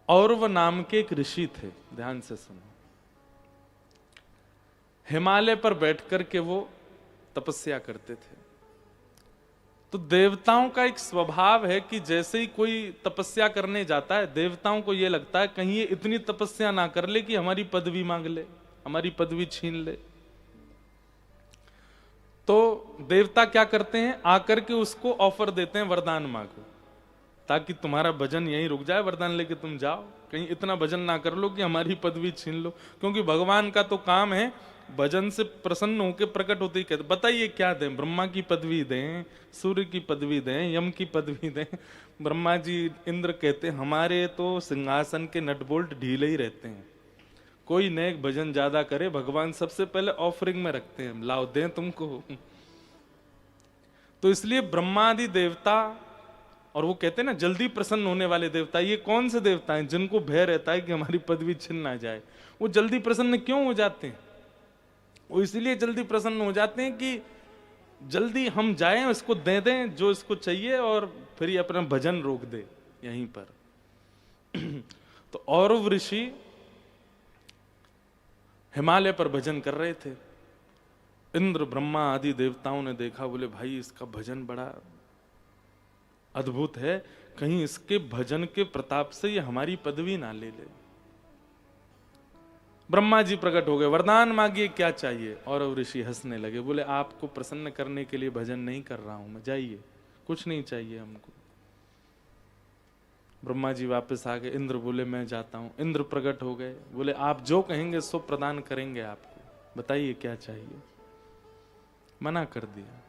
औरव नाम के एक ऋषि थे, ध्यान से सुनो। हिमालय पर बैठकर के वो तपस्या करते थे। तो देवताओं का एक स्वभाव है कि जैसे ही कोई तपस्या करने जाता है, देवताओं को यह लगता है कहीं ये इतनी तपस्या ना कर ले कि हमारी पदवी मांग ले, हमारी पदवी छीन ले। तो देवता क्या करते हैं, आकर के उसको ऑफर देते हैं, वरदान मांगो ताकि तुम्हारा भजन यहीं रुक जाए, वरदान लेके तुम जाओ, कहीं इतना भजन ना कर लो कि हमारी पदवी छीन लो। क्योंकि भगवान का तो काम है भजन से प्रसन्न होकर प्रकट होते ही कहते, बताइए क्या दें, ब्रह्मा की पदवी दें, सूर्य की पदवी दें, यम की पदवी दें। ब्रह्मा जी इंद्र कहते हमारे तो सिंहासन के नट बोल्ट ढीले ही रहते हैं, कोई नेक भजन ज्यादा करे भगवान सबसे पहले ऑफरिंग में रखते हैं, लाओ दें तुमको। तो इसलिए ब्रह्मादि देवता, और वो कहते हैं ना जल्दी प्रसन्न होने वाले देवता, ये कौन से देवता हैं जिनको भय रहता है कि हमारी पदवी छिन ना जाए। वो जल्दी प्रसन्न क्यों हो जाते हैं, वो इसलिए जल्दी प्रसन्न हो जाते हैं कि जल्दी हम जाएं, इसको दे दें जो इसको चाहिए, और फिर ये अपना भजन रोक दे यहीं पर। तो औरव ऋषि हिमालय पर भजन कर रहे थे। इंद्र ब्रह्मा आदि देवताओं ने देखा, बोले भाई इसका भजन बड़ा अद्भुत है, कहीं इसके भजन के प्रताप से ये हमारी पदवी ना ले ले। ब्रह्मा जी प्रकट हो गए, वरदान मांगिए क्या चाहिए। और ऋषि हंसने लगे, बोले आपको प्रसन्न करने के लिए भजन नहीं कर रहा हूं मैं, जाइए, कुछ नहीं चाहिए हमको। ब्रह्मा जी वापस आ गए, इंद्र बोले मैं जाता हूं। इंद्र प्रकट हो गए, बोले आप जो कहेंगे सो प्रदान करेंगे आपको, बताइए क्या चाहिए। मना कर दिया।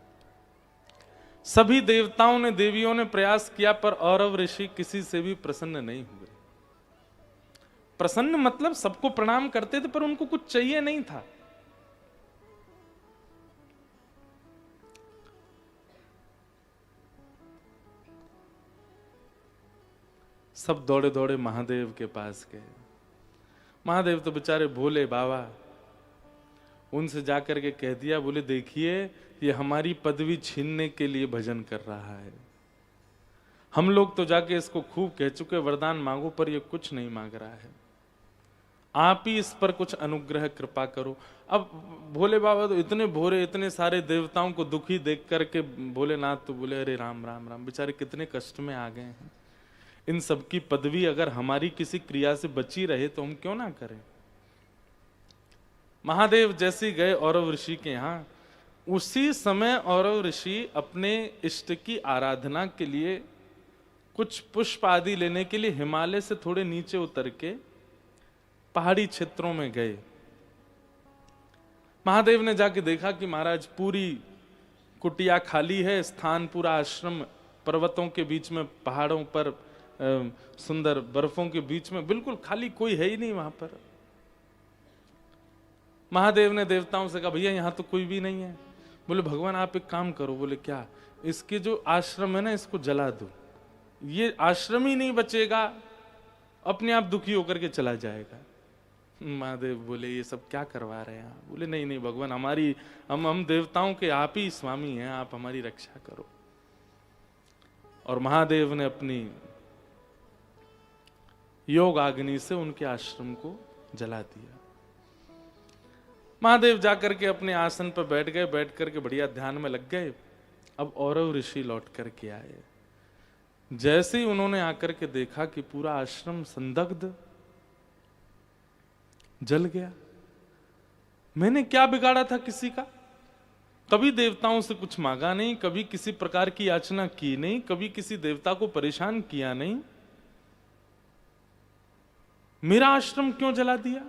सभी देवताओं ने देवियों ने प्रयास किया, पर औरव ऋषि किसी से भी प्रसन्न नहीं हुए। प्रसन्न मतलब सबको प्रणाम करते थे, पर उनको कुछ चाहिए नहीं था। सब दौड़े दौड़े महादेव के पास गए। महादेव तो बेचारे भोले बाबा, उनसे जाकर के कह दिया, बोले देखिए ये हमारी पदवी छीनने के लिए भजन कर रहा है, हम लोग तो जाके इसको खूब कह चुके वरदान मांगो, पर ये कुछ नहीं मांग रहा है, आप ही इस पर कुछ अनुग्रह कृपा करो। अब भोले बाबा तो इतने भोरे, इतने सारे देवताओं को दुखी देख करके भोलेनाथ तो बोले अरे राम राम राम, बेचारे कितने कष्ट में आ गए हैं, इन सब की पदवी अगर हमारी किसी क्रिया से बची रहे तो हम क्यों ना करें। महादेव जैसे गए औरव ऋषि के यहाँ, उसी समय औरव ऋषि अपने इष्ट की आराधना के लिए कुछ पुष्प आदि लेने के लिए हिमालय से थोड़े नीचे उतर के पहाड़ी क्षेत्रों में गए। महादेव ने जाके देखा कि महाराज पूरी कुटिया खाली है, स्थान पूरा आश्रम पर्वतों के बीच में, पहाड़ों पर सुंदर बर्फों के बीच में बिल्कुल खाली, कोई है ही नहीं वहां पर। महादेव ने देवताओं से कहा भैया यहां तो कोई भी नहीं है। बोले भगवान आप एक काम करो। बोले क्या, इसके जो आश्रम है ना इसको जला दो, ये आश्रम ही नहीं बचेगा, अपने आप दुखी होकर के चला जाएगा। महादेव बोले ये सब क्या करवा रहे हैं आप। बोले नहीं नहीं भगवान, हमारी हम देवताओं के आप ही स्वामी हैं, आप हमारी रक्षा करो। और महादेव ने अपनी योग अग्नि से उनके आश्रम को जला दिया। महादेव जाकर के अपने आसन पर बैठ गए, बैठ करके बढ़िया ध्यान में लग गए। अब औरव ऋषि लौट करके आए। जैसे ही उन्होंने आकर के देखा कि पूरा आश्रम संदग्ध जल गया। मैंने क्या बिगाड़ा था किसी का, कभी देवताओं से कुछ मांगा नहीं, कभी किसी प्रकार की याचना की नहीं, कभी किसी देवता को परेशान किया नहीं, मेरा आश्रम क्यों जला दिया।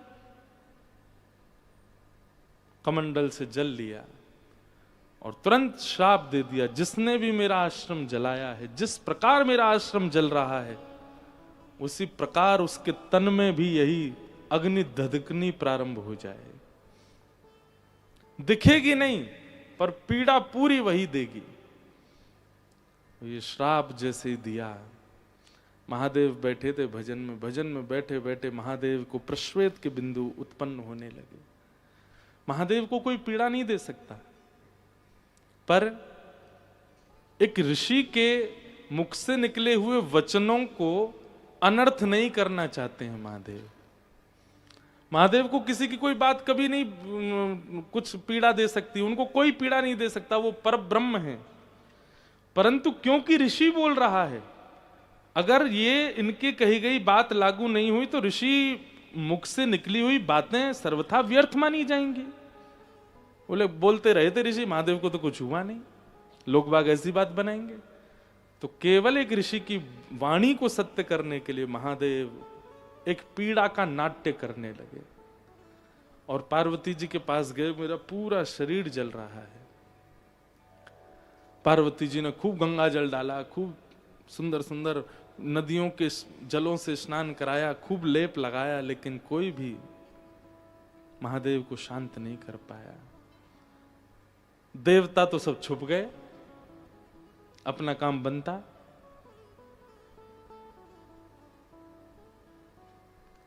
कमंडल से जल लिया और तुरंत श्राप दे दिया, जिसने भी मेरा आश्रम जलाया है, जिस प्रकार मेरा आश्रम जल रहा है उसी प्रकार उसके तन में भी यही अग्नि धधकनी प्रारंभ हो जाए। दिखेगी नहीं पर पीड़ा पूरी वही देगी। ये श्राप जैसे ही दिया, महादेव बैठे थे भजन में, भजन में बैठे बैठे महादेव को प्रश्वेत के बिंदु उत्पन्न होने लगे। महादेव को कोई पीड़ा नहीं दे सकता, पर एक ऋषि के मुख से निकले हुए वचनों को अनर्थ नहीं करना चाहते हैं महादेव। महादेव को किसी की कोई बात कभी नहीं कुछ पीड़ा दे सकती, उनको कोई पीड़ा नहीं दे सकता, वो पर ब्रह्म है। परंतु क्योंकि ऋषि बोल रहा है, अगर ये इनके कही गई बात लागू नहीं हुई तो ऋषि मुख से निकली हुई बातें सर्वथा व्यर्थ मानी जाएंगी। बोले बोलते रहे थे ऋषि, महादेव को तो कुछ हुआ नहीं, लोग बाग ऐसी बात बनाएंगे। तो केवल एक ऋषि की वाणी को सत्य करने के लिए महादेव एक पीड़ा का नाट्य करने लगे और पार्वती जी के पास गए। मेरा पूरा शरीर जल रहा है। पार्वती जी ने खूब गंगा जल डाला, खूब सुंदर सुंदर नदियों के जलों से स्नान कराया, खूब लेप लगाया, लेकिन कोई भी महादेव को शांत नहीं कर पाया। देवता तो सब छुप गए, अपना काम बनता।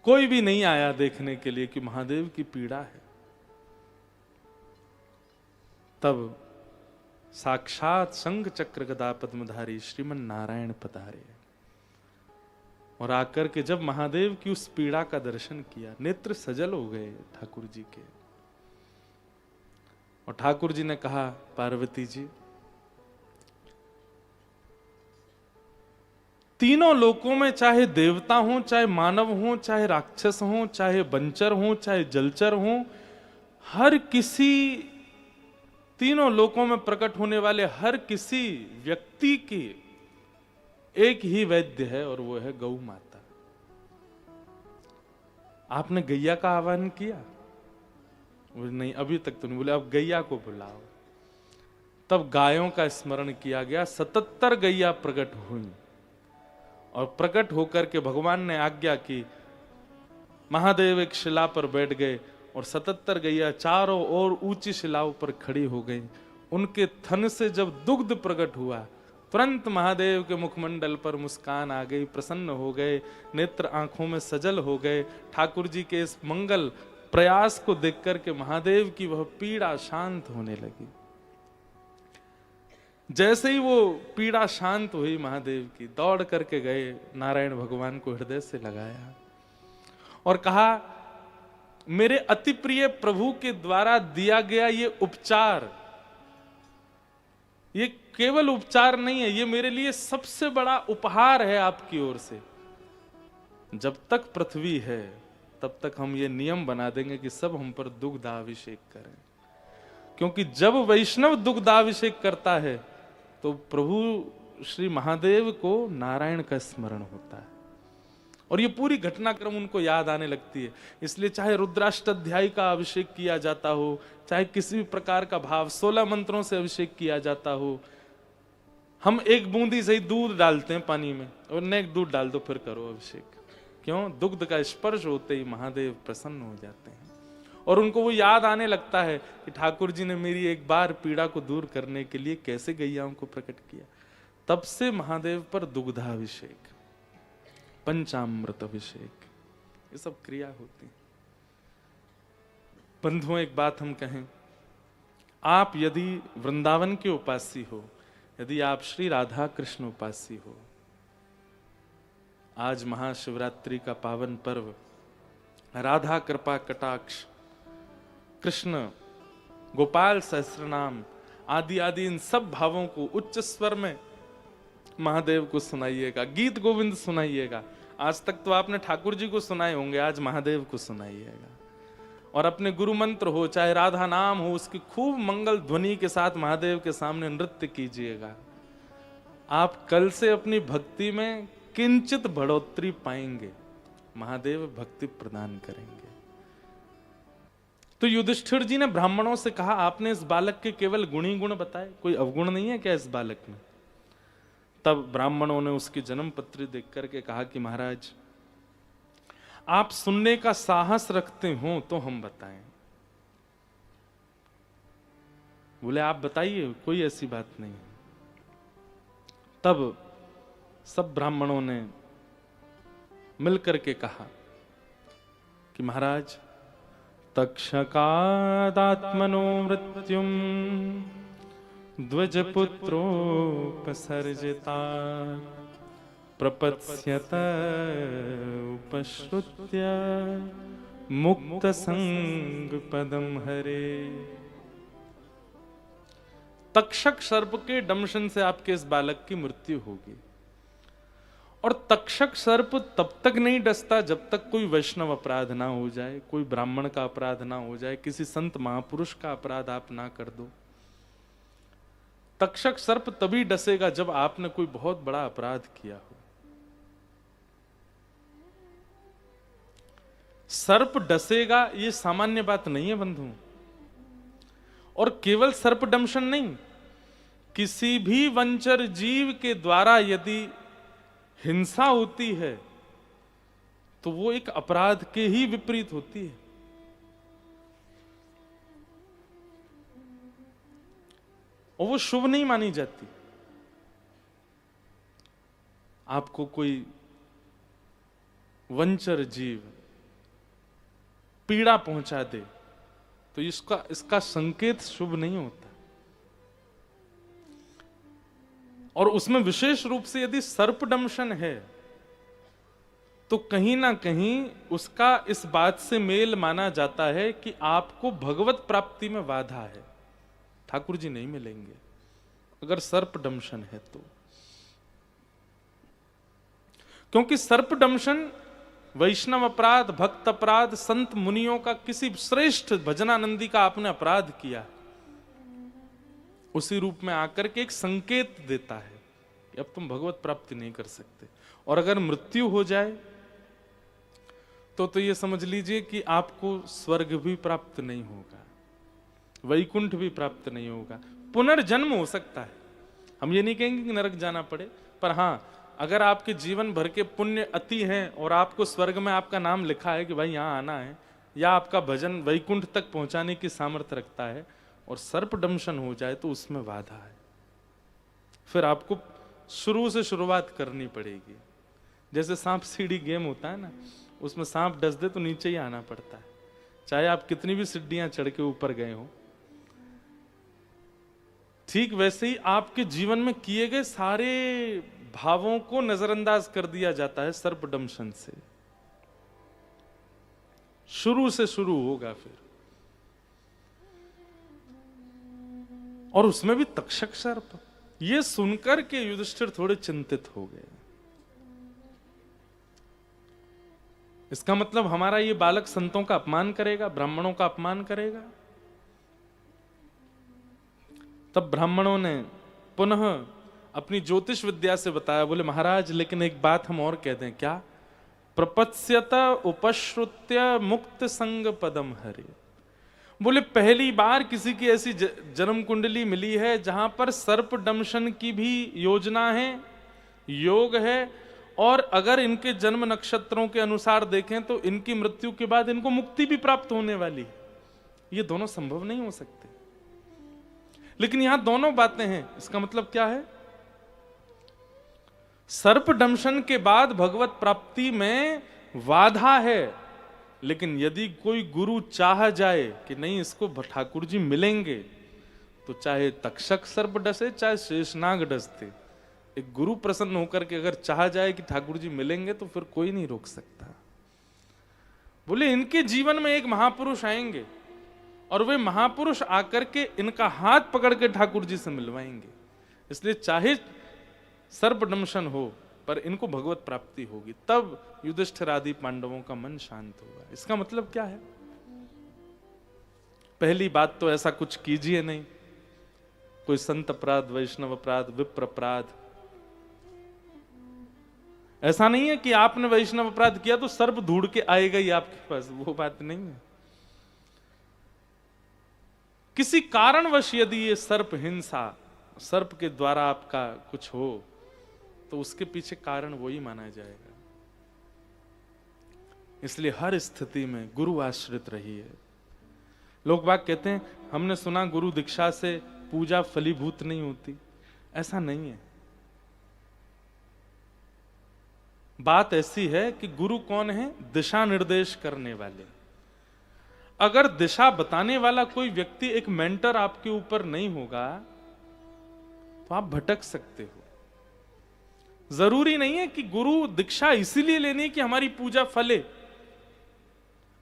कोई भी नहीं आया देखने के लिए कि महादेव की पीड़ा है। तब साक्षात शंख चक्र गदा पद्मधारी श्रीमन नारायण पधारे और आकर के जब महादेव की उस पीड़ा का दर्शन किया, नेत्र सजल हो गए ठाकुर जी के। और ठाकुर जी ने कहा, पार्वती जी, तीनों लोकों में चाहे देवता हो, चाहे मानव हो, चाहे राक्षस हो, चाहे बंचर हो, चाहे जलचर हो, हर किसी तीनों लोकों में प्रकट होने वाले हर किसी व्यक्ति की एक ही वैद्य है और वो है गौ माता। आपने गैया का आह्वान किया? नहीं, अभी तक तो नहीं। बोले अब गैया को बुलाओ। तब गायों का स्मरण किया गया। 77 गैया प्रकट हुई और प्रकट होकर के भगवान ने आज्ञा की। महादेव एक शिला पर बैठ गए और 77 गैया चारों ओर ऊंची शिलाओं पर खड़ी हो गई। उनके थन से जब दुग्ध प्रकट हुआ, तुरंत महादेव के मुखमंडल पर मुस्कान आ गई, प्रसन्न हो गए, नेत्र आंखों में सजल हो गए। ठाकुर जी के इस मंगल प्रयास को देख करके महादेव की वह पीड़ा शांत होने लगी। जैसे ही वो पीड़ा शांत हुई महादेव की, दौड़ करके गए, नारायण भगवान को हृदय से लगाया और कहा, मेरे अति प्रिय प्रभु के द्वारा दिया गया ये उपचार, ये केवल उपचार नहीं है, ये मेरे लिए सबसे बड़ा उपहार है आपकी ओर से। जब तक पृथ्वी है तब तक हम ये नियम बना देंगे कि सब हम पर दुग्धाभिषेक करें, क्योंकि जब वैष्णव दुग्धाभिषेक करता है तो प्रभु श्री महादेव को नारायण का स्मरण होता है और ये पूरी घटनाक्रम उनको याद आने लगती है। इसलिए चाहे रुद्राष्टाध्यायी का अभिषेक किया जाता हो, चाहे किसी भी प्रकार का भाव 16 मंत्रों से अभिषेक किया जाता हो, हम एक बूंदी से ही दूध डालते हैं पानी में और नेक दूध डाल दो फिर करो अभिषेक। क्यों? दुग्ध का स्पर्श होते ही महादेव प्रसन्न हो जाते हैं और उनको वो याद आने लगता है कि ठाकुर जी ने मेरी एक बार पीड़ा को दूर करने के लिए कैसे गैयाओं को प्रकट किया। तब से महादेव पर दुग्धाभिषेक, पंचामृत अभिषेक, ये सब क्रिया होती। बंधुओं, एक बात हम कहें, आप यदि वृंदावन के उपासी हो, यदि आप श्री राधा कृष्ण उपासी हो, आज महाशिवरात्रि का पावन पर्व, राधा कृपा कटाक्ष, कृष्ण गोपाल सहस्रनाम आदि आदि इन सब भावों को उच्च स्वर में महादेव को सुनाइएगा, गीत गोविंद सुनाइएगा। आज तक तो आपने ठाकुर जी को सुनाए होंगे, आज महादेव को सुनाइएगा। और अपने गुरु मंत्र हो, चाहे राधा नाम हो, उसकी खूब मंगल ध्वनि के साथ महादेव के सामने नृत्य कीजिएगा। आप कल से अपनी भक्ति में किंचित बढ़ोतरी पाएंगे, महादेव भक्ति प्रदान करेंगे। तो युधिष्ठिर जी ने ब्राह्मणों से कहा, आपने इस बालक के केवल गुण ही गुण बताए, कोई अवगुण नहीं है क्या इस बालक में? तब ब्राह्मणों ने उसकी जन्म पत्री देख करके कहा कि महाराज, आप सुनने का साहस रखते हो तो हम बताएं। बोले आप बताइए, कोई ऐसी बात नहीं। तब सब ब्राह्मणों ने मिलकर के कहा कि महाराज, तक्षकादात्मनो मृत्युम द्विजपुत्रोपसर्जिता प्रपत्स्यत उपश्रुत्य मुक्त संग पदम हरे। तक्षक सर्प के दंशन से आपके इस बालक की मृत्यु होगी। और तक्षक सर्प तब तक नहीं डसता जब तक कोई वैष्णव अपराध ना हो जाए, कोई ब्राह्मण का अपराध ना हो जाए, किसी संत महापुरुष का अपराध आप ना कर दो। तक्षक सर्प तभी डसेगा जब आपने कोई बहुत बड़ा अपराध किया हो। सर्प डसेगा ये सामान्य बात नहीं है बंधु। और केवल सर्प दंशन नहीं, किसी भी वंचर जीव के द्वारा यदि हिंसा होती है तो वो एक अपराध के ही विपरीत होती है। और वो शुभ नहीं मानी जाती। आपको कोई वंचर जीव पीड़ा पहुंचा दे तो इसका संकेत शुभ नहीं होता। और उसमें विशेष रूप से यदि सर्पदंशन है तो कहीं ना कहीं उसका इस बात से मेल माना जाता है कि आपको भगवत प्राप्ति में बाधा है, ठाकुर जी नहीं मिलेंगे अगर सर्पदंशन है तो। क्योंकि सर्पदंशन वैष्णव अपराध, भक्त अपराध, संत मुनियों का, किसी श्रेष्ठ भजनानंदी का आपने अपराध किया, उसी रूप में आकर के एक संकेत देता है कि अब तुम भगवत प्राप्ति नहीं कर सकते। और अगर मृत्यु हो जाए तो ये समझ लीजिए कि आपको स्वर्ग भी प्राप्त नहीं होगा, वैकुंठ भी प्राप्त नहीं होगा, पुनर्जन्म हो सकता है। हम ये नहीं कहेंगे कि नरक जाना पड़े, पर हां अगर आपके जीवन भर के पुण्य अति हैं और आपको स्वर्ग में आपका नाम लिखा है कि भाई यहां आना है, या आपका भजन वैकुंठ तक पहुंचाने की सामर्थ्य रखता है, और सर्पदंशन हो जाए तो उसमें बाधा है। फिर आपको शुरू से शुरुआत करनी पड़ेगी। जैसे सांप सीढ़ी गेम होता है ना, उसमें सांप डस दे तो नीचे ही आना पड़ता है, चाहे आप कितनी भी सीढ़ियां चढ़ के ऊपर गए हो। ठीक वैसे ही आपके जीवन में किए गए सारे भावों को नजरअंदाज कर दिया जाता है सर्पदंशन से। शुरू से शुरू होगा फिर। और उसमें भी तक्षक सर्प। ये सुनकर के युधिष्ठिर थोड़े चिंतित हो गए। इसका मतलब हमारा ये बालक संतों का अपमान करेगा, ब्राह्मणों का अपमान करेगा। तब ब्राह्मणों ने पुनः अपनी ज्योतिष विद्या से बताया, बोले महाराज लेकिन एक बात हम और कह दें क्या? प्रपत्स्यत उपश्रुत्य मुक्त संग पदम हरे। बोले पहली बार किसी की ऐसी जन्म कुंडली मिली है जहां पर सर्पदंशन की भी योजना है, योग है, और अगर इनके जन्म नक्षत्रों के अनुसार देखें तो इनकी मृत्यु के बाद इनको मुक्ति भी प्राप्त होने वाली है। ये दोनों संभव नहीं हो सकते, लेकिन यहां दोनों बातें हैं। इसका मतलब क्या है? सर्पदंशन के बाद भगवत प्राप्ति में बाधा है, लेकिन यदि कोई गुरु चाह जाए कि नहीं इसको ठाकुर जी मिलेंगे, तो चाहे तक्षक सर्प डसे चाहे शेषनाग डसते, एक गुरु प्रसन्न होकर के अगर चाह जाए कि ठाकुर जी मिलेंगे तो फिर कोई नहीं रोक सकता। बोले इनके जीवन में एक महापुरुष आएंगे और वे महापुरुष आकर के इनका हाथ पकड़ के ठाकुर जी से मिलवाएंगे। इसलिए चाहे सर्पदंशन हो पर इनको भगवत प्राप्ति होगी, तब युधिष्ठिर आदि पांडवों का मन शांत होगा। इसका मतलब क्या है? पहली बात तो ऐसा कुछ कीजिए नहीं, कोई संत अपराध, वैष्णव अपराध, विप्र अपराध। ऐसा नहीं है कि आपने वैष्णव अपराध किया तो सर्प ढूंढ के आएगा ही आपके पास, वो बात नहीं है। किसी कारणवश यदि ये सर्प हिंसा, सर्प के द्वारा आपका कुछ हो, तो उसके पीछे कारण वही माना जाएगा। इसलिए हर स्थिति में गुरु आश्रित रहिए। लोग बाग कहते हैं हमने सुना गुरु दीक्षा से पूजा फलीभूत नहीं होती। ऐसा नहीं है। बात ऐसी है कि गुरु कौन है? दिशा निर्देश करने वाले। अगर दिशा बताने वाला कोई व्यक्ति, एक मेंटर आपके ऊपर नहीं होगा तो आप भटक सकते हो। जरूरी नहीं है कि गुरु दीक्षा इसीलिए लेनी कि हमारी पूजा फले।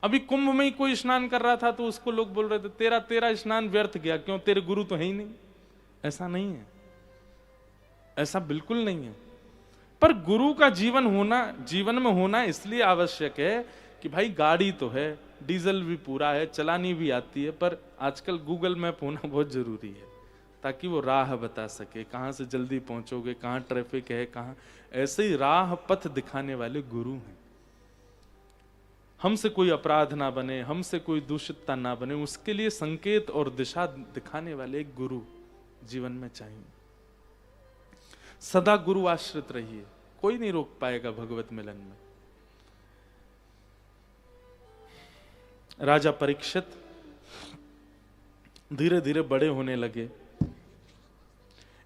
अभी कुंभ में ही कोई स्नान कर रहा था तो उसको लोग बोल रहे थे तेरा तेरा स्नान व्यर्थ गया, क्यों? तेरे गुरु तो है ही नहीं। ऐसा नहीं है, ऐसा बिल्कुल नहीं है। पर गुरु का जीवन में होना इसलिए आवश्यक है कि भाई गाड़ी तो है, डीजल भी पूरा है, चलानी भी आती है, पर आजकल गूगल मैप होना बहुत जरूरी है ताकि वो राह बता सके, कहां से जल्दी पहुंचोगे, कहां ट्रैफिक है, कहां। ऐसे ही राह पथ दिखाने वाले गुरु हैं। हमसे कोई अपराध ना बने, हमसे कोई दूषितता ना बने, उसके लिए संकेत और दिशा दिखाने वाले एक गुरु जीवन में चाहिए। सदा गुरु आश्रित रहिए, कोई नहीं रोक पाएगा भगवत मिलन में। राजा परीक्षित धीरे धीरे बड़े होने लगे।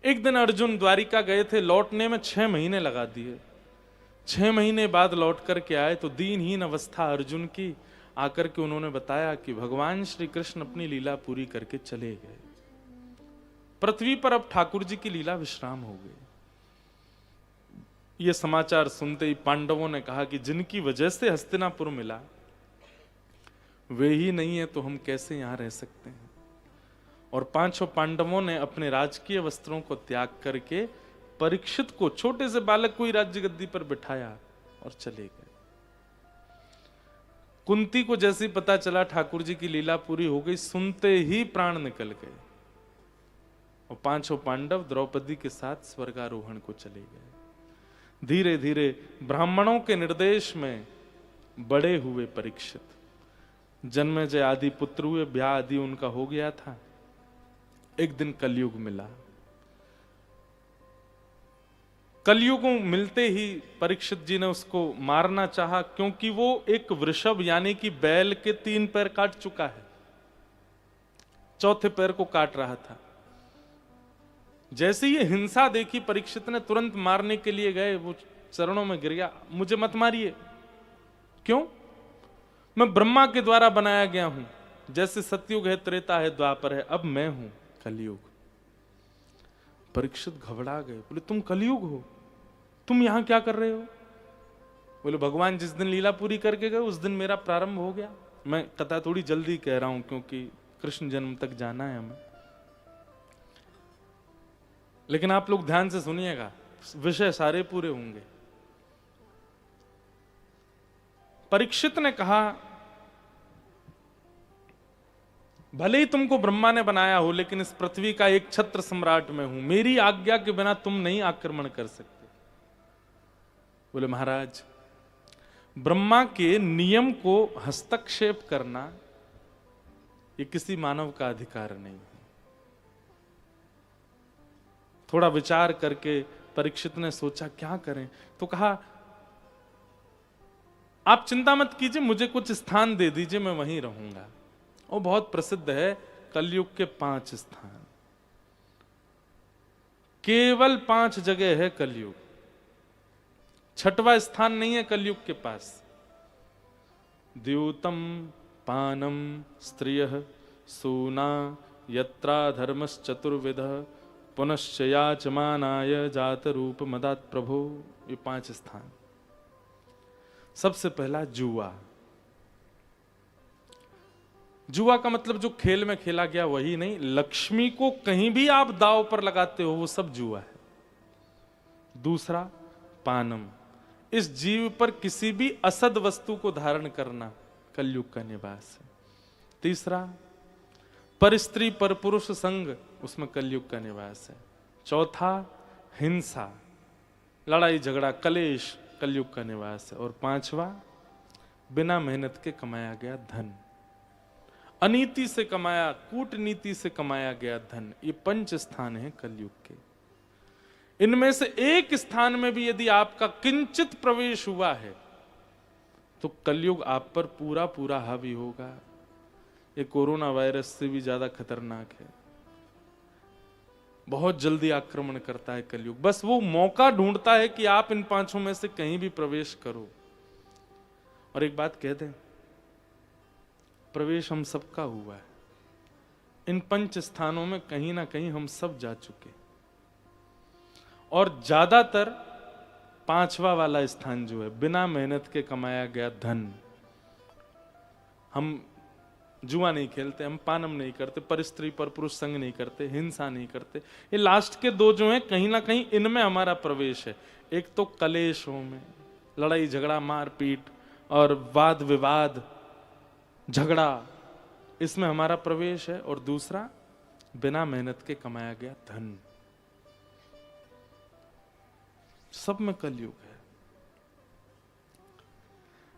एक दिन अर्जुन द्वारिका गए थे, लौटने में 6 महीने लगा दिए। 6 महीने बाद लौट करके आए तो दीनहीन अवस्था अर्जुन की। आकर के उन्होंने बताया कि भगवान श्री कृष्ण अपनी लीला पूरी करके चले गए, पृथ्वी पर अब ठाकुर जी की लीला विश्राम हो गई। यह समाचार सुनते ही पांडवों ने कहा कि जिनकी वजह से हस्तिनापुर मिला वे ही नहीं है तो हम कैसे यहां रह सकते हैं। और 5 पांडवों ने अपने राजकीय वस्त्रों को त्याग करके परीक्षित को, छोटे से बालक को ही राज्य गद्दी पर बिठाया और चले गए। कुंती को जैसे ही पता चला ठाकुर जी की लीला पूरी हो गई, सुनते ही प्राण निकल गए और 5 पांडव द्रौपदी के साथ स्वर्गारोहण को चले गए। धीरे धीरे ब्राह्मणों के निर्देश में बड़े हुए परीक्षित, जन्मेजय आदि पुत्र हुए, ब्याह आदि उनका हो गया था। एक दिन कलयुग मिला। कलयुग मिलते ही परीक्षित जी ने उसको मारना चाहा, क्योंकि वो एक वृषभ यानी कि बैल के 3 पैर काट चुका है, 4थे पैर को काट रहा था। जैसे ही हिंसा देखी परीक्षित ने तुरंत मारने के लिए गए, वो चरणों में गिर गया, मुझे मत मारिए। क्यों? मैं ब्रह्मा के द्वारा बनाया गया हूं, जैसे सतयुग है, त्रेता है, द्वापर है, अब मैं हूं कलयुग। परीक्षित घबरा गए, बोले तुम कलयुग हो, तुम यहां क्या कर रहे हो? बोले भगवान जिस दिन लीला पूरी करके गए उस दिन मेरा प्रारंभ हो गया। मैं कथा थोड़ी जल्दी कह रहा हूं क्योंकि कृष्ण जन्म तक जाना है हमें, लेकिन आप लोग ध्यान से सुनिएगा, विषय सारे पूरे होंगे। परीक्षित ने कहा भले ही तुमको ब्रह्मा ने बनाया हो, लेकिन इस पृथ्वी का एक छत्र सम्राट मैं हूं, मेरी आज्ञा के बिना तुम नहीं आक्रमण कर सकते। बोले महाराज, ब्रह्मा के नियम को हस्तक्षेप करना ये किसी मानव का अधिकार नहीं है। थोड़ा विचार करके परीक्षित ने सोचा क्या करें, तो कहा आप चिंता मत कीजिए, मुझे कुछ स्थान दे दीजिए, मैं वहीं रहूंगा। वो बहुत प्रसिद्ध है, कलयुग के 5 स्थान, केवल 5 जगह है कलयुग, 6वां स्थान नहीं है कलयुग के पास। द्यूतम पानम स्त्रियः सूना यत्रा धर्मश्चतुर्विध पुनश्च याचमानाय जात रूप मदात प्रभो। ये 5 स्थान। सबसे पहला जुआ। जुआ का मतलब जो खेल में खेला गया वही नहीं, लक्ष्मी को कहीं भी आप दांव पर लगाते हो वो सब जुआ है। दूसरा पानम, इस जीव पर किसी भी असद वस्तु को धारण करना कलयुग का निवास है। तीसरा पर स्त्री पर पुरुष संग, उसमें कलयुग का निवास है। चौथा हिंसा, लड़ाई झगड़ा कलेश, कलयुग का निवास है। और 5वां बिना मेहनत के कमाया गया धन, अनीति से कमाया, कूटनीति से कमाया गया धन, ये 5 स्थान हैं कलयुग के। इनमें से एक स्थान में भी यदि आपका किंचित प्रवेश हुआ है तो कलयुग आप पर पूरा पूरा हावी होगा। ये कोरोना वायरस से भी ज्यादा खतरनाक है, बहुत जल्दी आक्रमण करता है कलयुग। बस वो मौका ढूंढता है कि आप इन 5 में से कहीं भी प्रवेश करो। और एक बात कह दें, प्रवेश हम सबका हुआ है। इन 5 स्थानों में कहीं ना कहीं हम सब जा चुके, और ज्यादातर पांचवा वाला स्थान जो है, बिना मेहनत के कमाया गया धन। हम जुआ नहीं खेलते, हम पानम नहीं करते, पर स्त्री पर पुरुष संग नहीं करते, हिंसा नहीं करते। ये लास्ट के दो जो हैं कहीं ना कहीं इनमें हमारा प्रवेश है। एक तो कलेशों में, लड़ाई झगड़ा मारपीट और वाद विवाद झगड़ा, इसमें हमारा प्रवेश है। और दूसरा बिना मेहनत के कमाया गया धन, सब में कलयुग है।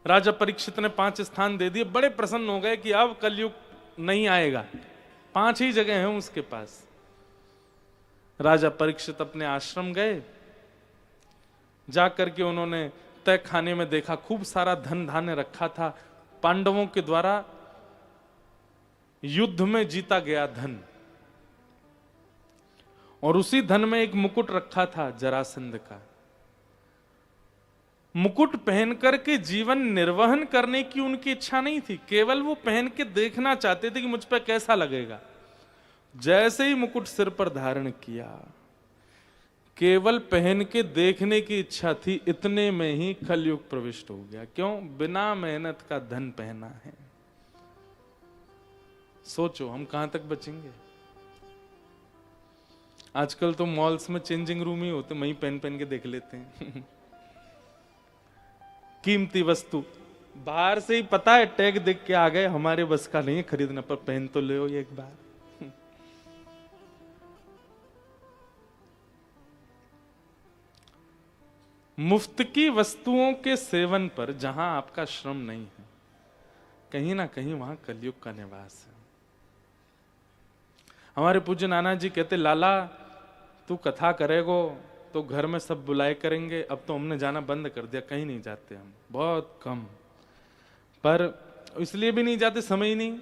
राजा परीक्षित ने 5 स्थान दे दिए, बड़े प्रसन्न हो गए कि अब कलयुग नहीं आएगा, 5 ही जगह हैं उसके पास। राजा परीक्षित अपने आश्रम गए, जाकर के उन्होंने तय खाने में देखा खूब सारा धन धान्य रखा था, पांडवों के द्वारा युद्ध में जीता गया धन। और उसी धन में एक मुकुट रखा था जरासंध का। मुकुट पहन करके जीवन निर्वहन करने की उनकी इच्छा नहीं थी, केवल वो पहन के देखना चाहते थे कि मुझ पर कैसा लगेगा। जैसे ही मुकुट सिर पर धारण किया, केवल पहन के देखने की इच्छा थी, इतने में ही कलयुग प्रविष्ट हो गया। क्यों? बिना मेहनत का धन पहना है। सोचो हम कहां तक बचेंगे। आजकल तो मॉल्स में चेंजिंग रूम ही होते, वहीं पहन पहन के देख लेते हैं। कीमती वस्तु बाहर से ही पता है, टैग देख के आ गए, हमारे बस का नहीं है खरीदना, पर पहन तो ले ये एक बार। मुफ्त की वस्तुओं के सेवन पर जहां आपका श्रम नहीं है, कहीं ना कहीं वहां कलयुग का निवास है। हमारे पूज्य नाना जी कहते, लाला तू कथा करेगो तो घर में सब बुलाए करेंगे। अब तो हमने जाना बंद कर दिया, कहीं नहीं जाते हम, बहुत कम। पर इसलिए भी नहीं जाते, समय ही नहीं।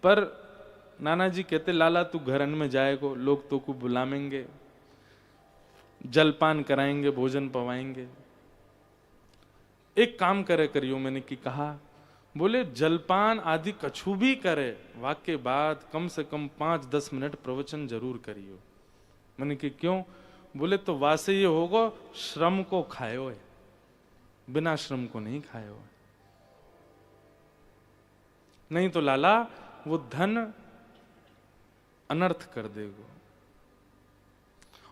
पर नाना जी कहते, लाला तू घरन में जाएगो, लोग तो को बुलाएंगे, जलपान कराएंगे, भोजन पवाएंगे। एक काम करे करियो, मैंने की कहा, बोले जलपान आदि कछु भी करे, वाक्य बाद कम से कम 5-10 मिनट प्रवचन जरूर करियो। मैंने कि क्यों? बोले तो वासे ये होगा, श्रम को खायो है, बिना श्रम को नहीं खायो है। नहीं तो लाला वो धन अनर्थ कर देगा।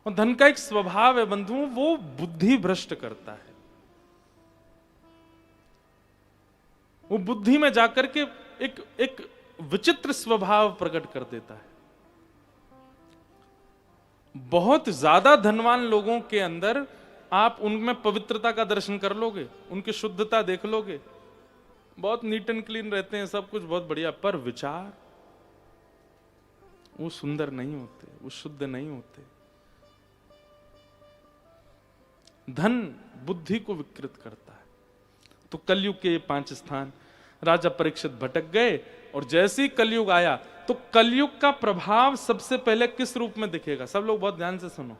और धन का एक स्वभाव है बंधुओं, वो बुद्धि भ्रष्ट करता है। वो बुद्धि में जाकर के एक विचित्र स्वभाव प्रकट कर देता है। बहुत ज्यादा धनवान लोगों के अंदर आप उनमें पवित्रता का दर्शन कर लोगे, उनकी शुद्धता देख लोगे, बहुत नीट एंड क्लीन रहते हैं, सब कुछ बहुत बढ़िया, पर विचार वो सुंदर नहीं होते, वो शुद्ध नहीं होते। धन बुद्धि को विकृत करता है। तो कलयुग के ये 5 स्थान, राजा परीक्षित भटक गए। और जैसे ही कलयुग आया तो कलयुग का प्रभाव सबसे पहले किस रूप में दिखेगा? सब लोग बहुत ध्यान से सुनो।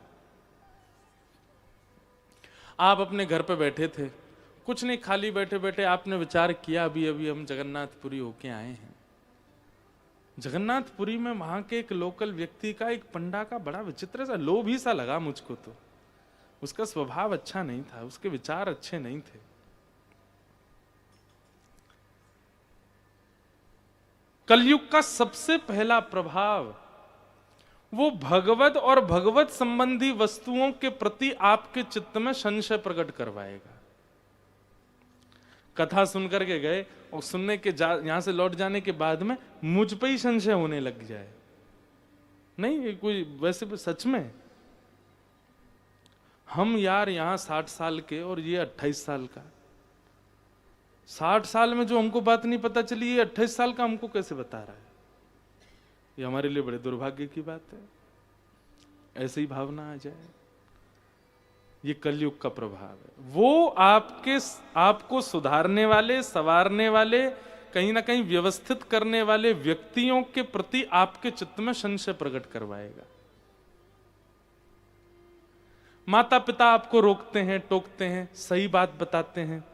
आप अपने घर पे बैठे थे, कुछ नहीं, खाली बैठे बैठे आपने विचार किया, अभी अभी हम जगन्नाथपुरी होके आए हैं। जगन्नाथपुरी में वहां के एक लोकल व्यक्ति का, एक पंडा का बड़ा विचित्र सा लोभ ही सा लगा मुझको। तो उसका स्वभाव अच्छा नहीं था, उसके विचार अच्छे नहीं थे। कलयुग का सबसे पहला प्रभाव वो भगवत और भगवत संबंधी वस्तुओं के प्रति आपके चित्त में संशय प्रकट करवाएगा। कथा सुनकर के गए और सुनने के यहां से लौट जाने के बाद में मुझ पे ही संशय होने लग जाए। नहीं, कोई वैसे भी सच में हम यार यहां 60 साल के और ये 28 साल का, 60 साल में जो हमको बात नहीं पता चली, ये 28 साल का हमको कैसे बता रहा है? ये हमारे लिए बड़े दुर्भाग्य की बात है। ऐसी ही भावना आ जाए। ये कलयुग का प्रभाव है। वो आपको सुधारने वाले, संवारने वाले, कहीं ना कहीं व्यवस्थित करने वाले व्यक्तियों के प्रति आपके चित्त में संशय प्रकट करवाएगा। माता पिता आपको रोकते हैं, टोकते हैं, सही बात बताते हैं,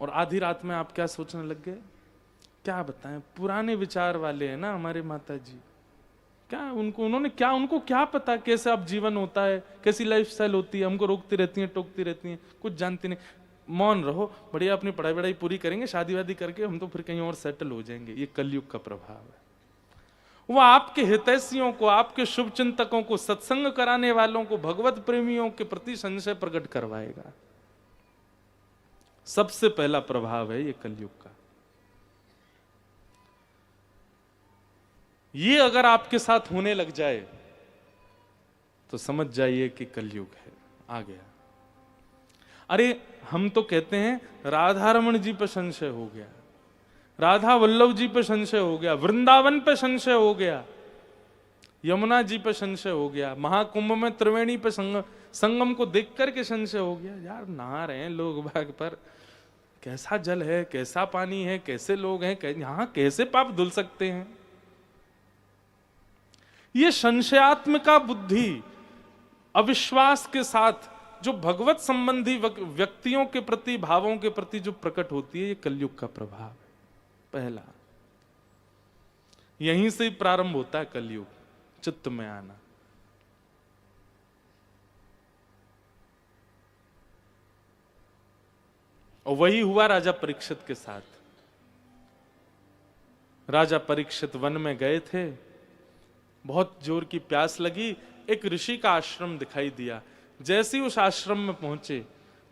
और आधी रात में आप क्या सोचने लग गए? क्या बताएं, पुराने विचार वाले हैं ना हमारे माता जी, क्या उनको क्या पता कैसे अब जीवन होता है, कैसी लाइफस्टाइल होती है। हमको रोकती रहती हैं, टोकती रहती हैं, कुछ जानती नहीं। मौन रहो, बढ़िया अपनी पढ़ाई वढ़ाई पूरी करेंगे, शादी वादी करके हम तो फिर कहीं और सेटल हो जाएंगे। ये कलयुग का प्रभाव है। वो आपके हितैषियों को, आपके शुभ चिंतकों को, सत्संग कराने वालों को, भगवत प्रेमियों के प्रति संशय प्रकट करवाएगा। सबसे पहला प्रभाव है ये कलयुग का। ये अगर आपके साथ होने लग जाए तो समझ जाइए कि कलयुग है, आ गया। अरे हम तो कहते हैं राधा रमण जी पर संशय हो गया, राधा वल्लभ जी पे संशय हो गया, वृंदावन पे संशय हो गया, यमुना जी पे संशय हो गया, महाकुंभ में त्रिवेणी पे संगम को देख करके संशय हो गया। यार नहा रहे हैं लोग बाग पर, कैसा जल है, कैसा पानी है, कैसे लोग हैं, यहां कैसे पाप धुल सकते हैं। ये संशयात्मिका बुद्धि अविश्वास के साथ जो भगवत संबंधी व्यक्तियों के प्रति, भावों के प्रति जो प्रकट होती है, ये कलयुग का प्रभाव है। पहला यहीं से ही प्रारंभ होता है कलयुग, चित्त में आना। और वही हुआ राजा परीक्षित के साथ। राजा परीक्षित वन में गए थे, बहुत जोर की प्यास लगी, एक ऋषि का आश्रम दिखाई दिया। जैसे ही उस आश्रम में पहुंचे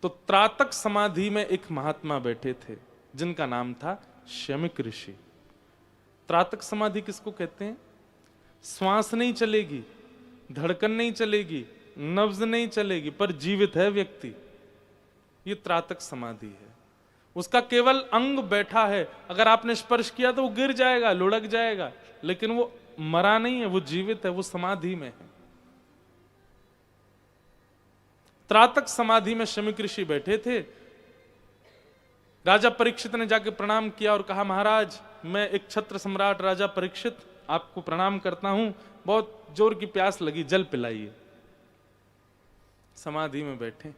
तो त्रातक समाधि में एक महात्मा बैठे थे जिनका नाम था शमिक ऋषि। त्रातक समाधि किसको कहते हैं? श्वास नहीं चलेगी, धड़कन नहीं चलेगी, नब्ज नहीं चलेगी, पर जीवित है व्यक्ति, ये त्रातक समाधि है। उसका केवल अंग बैठा है, अगर आपने स्पर्श किया तो वो गिर जाएगा, लुढ़क जाएगा, लेकिन वो मरा नहीं है, वो जीवित है, वो समाधि में है। त्रातक समाधि में शमिक ऋषि बैठे थे। राजा परीक्षित ने जाके प्रणाम किया और कहा, महाराज मैं एक छत्र सम्राट राजा परीक्षित आपको प्रणाम करता हूं, बहुत जोर की प्यास लगी, जल पिलाइए। समाधि में बैठे,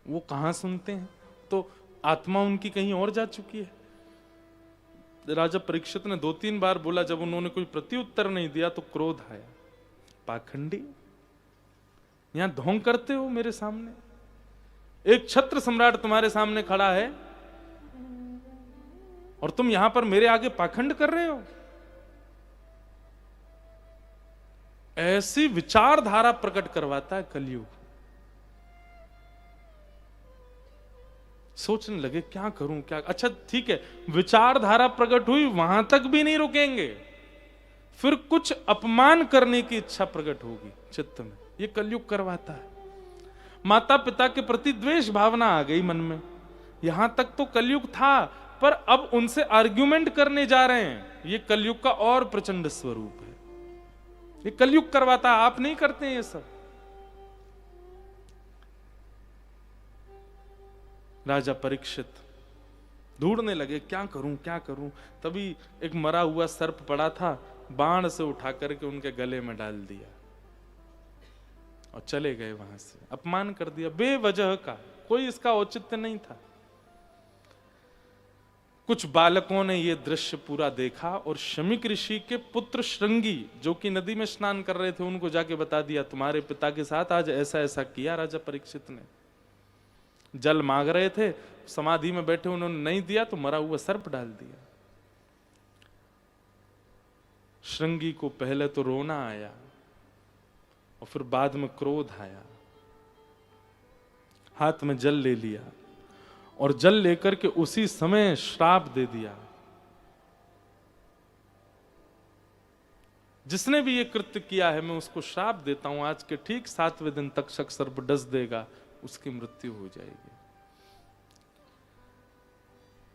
वो कहां सुनते हैं, तो आत्मा उनकी कहीं और जा चुकी है। राजा परीक्षित ने 2-3 बार बोला, जब उन्होंने कोई प्रत्युत्तर नहीं दिया तो क्रोध आया। पाखंडी, यहां ढोंग करते हो मेरे सामने, एक छत्र सम्राट तुम्हारे सामने खड़ा है और तुम यहां पर मेरे आगे पाखंड कर रहे हो। ऐसी विचारधारा प्रकट करवाता है कलयुग। सोचने लगे क्या करूं, क्या, अच्छा ठीक है, विचारधारा प्रकट हुई, वहां तक भी नहीं रुकेंगे, फिर कुछ अपमान करने की इच्छा प्रकट होगी चित्त में। ये कलयुग करवाता है। माता पिता के प्रति द्वेष भावना आ गई मन में। यहां तक तो कलयुग था, पर अब उनसे आर्ग्यूमेंट करने जा रहे हैं, ये कलयुग का और प्रचंड स्वरूप है। ये कलयुग करवाता है, आप नहीं करते हैं ये सब। राजा परीक्षित ढूंढने लगे, क्या करूं क्या करूं। तभी एक मरा हुआ सर्प पड़ा था, बाण से उठा करके उनके गले में डाल दिया और चले गए वहां से। अपमान कर दिया बेवजह का, कोई इसका औचित्य नहीं था। कुछ बालकों ने यह दृश्य पूरा देखा और शमिक ऋषि के पुत्र श्रृंगी, जो कि नदी में स्नान कर रहे थे, उनको जाके बता दिया, तुम्हारे पिता के साथ आज ऐसा ऐसा किया राजा परीक्षित ने। जल मांग रहे थे, समाधि में बैठे, उन्होंने नहीं दिया तो मरा हुआ सर्प डाल दिया। श्रृंगी को पहले तो रोना आया और फिर बाद में क्रोध आया। हाथ में जल ले लिया और जल लेकर के उसी समय श्राप दे दिया। जिसने भी ये कृत्य किया है मैं उसको श्राप देता हूं, आज के ठीक 7वें दिन तक्षक सर्प डस देगा, उसकी मृत्यु हो जाएगी।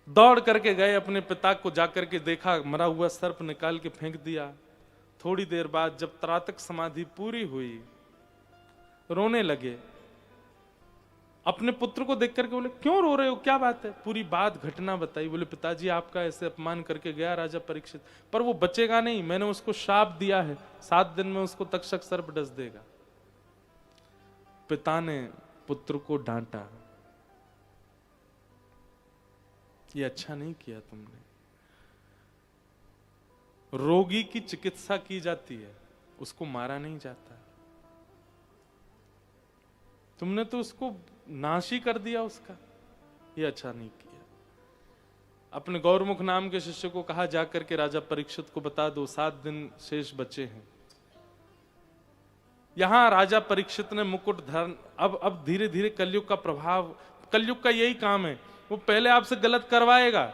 दौड़ करके गए, अपने पिता को जाकर के देखा, मरा हुआ सर्प निकाल के फेंक दिया। थोड़ी देर बाद जब त्रातक समाधि पूरी हुई, रोने लगे। अपने पुत्र को देख करके बोले, क्यों रो रहे हो, क्या बात है? पूरी बात घटना बताई। बोले, पिताजी आपका ऐसे अपमान करके गया राजा परीक्षित, पर वो बचेगा नहीं, मैंने उसको शाप दिया है, 7 दिन में उसको तक्षक सर्प डस देगा। पिता ने पुत्र को डांटा, ये अच्छा नहीं किया तुमने। रोगी की चिकित्सा की जाती है, उसको मारा नहीं जाता। तुमने तो उसको नाश ही कर दिया उसका, ये अच्छा नहीं किया। अपने गौरमुख नाम के शिष्य को कहा, जाकर के राजा परीक्षित को बता दो 7 दिन शेष बचे हैं। यहां राजा परीक्षित ने मुकुट धर, अब धीरे धीरे कलयुग का प्रभाव, कलयुग का यही काम है, वो पहले आपसे गलत करवाएगा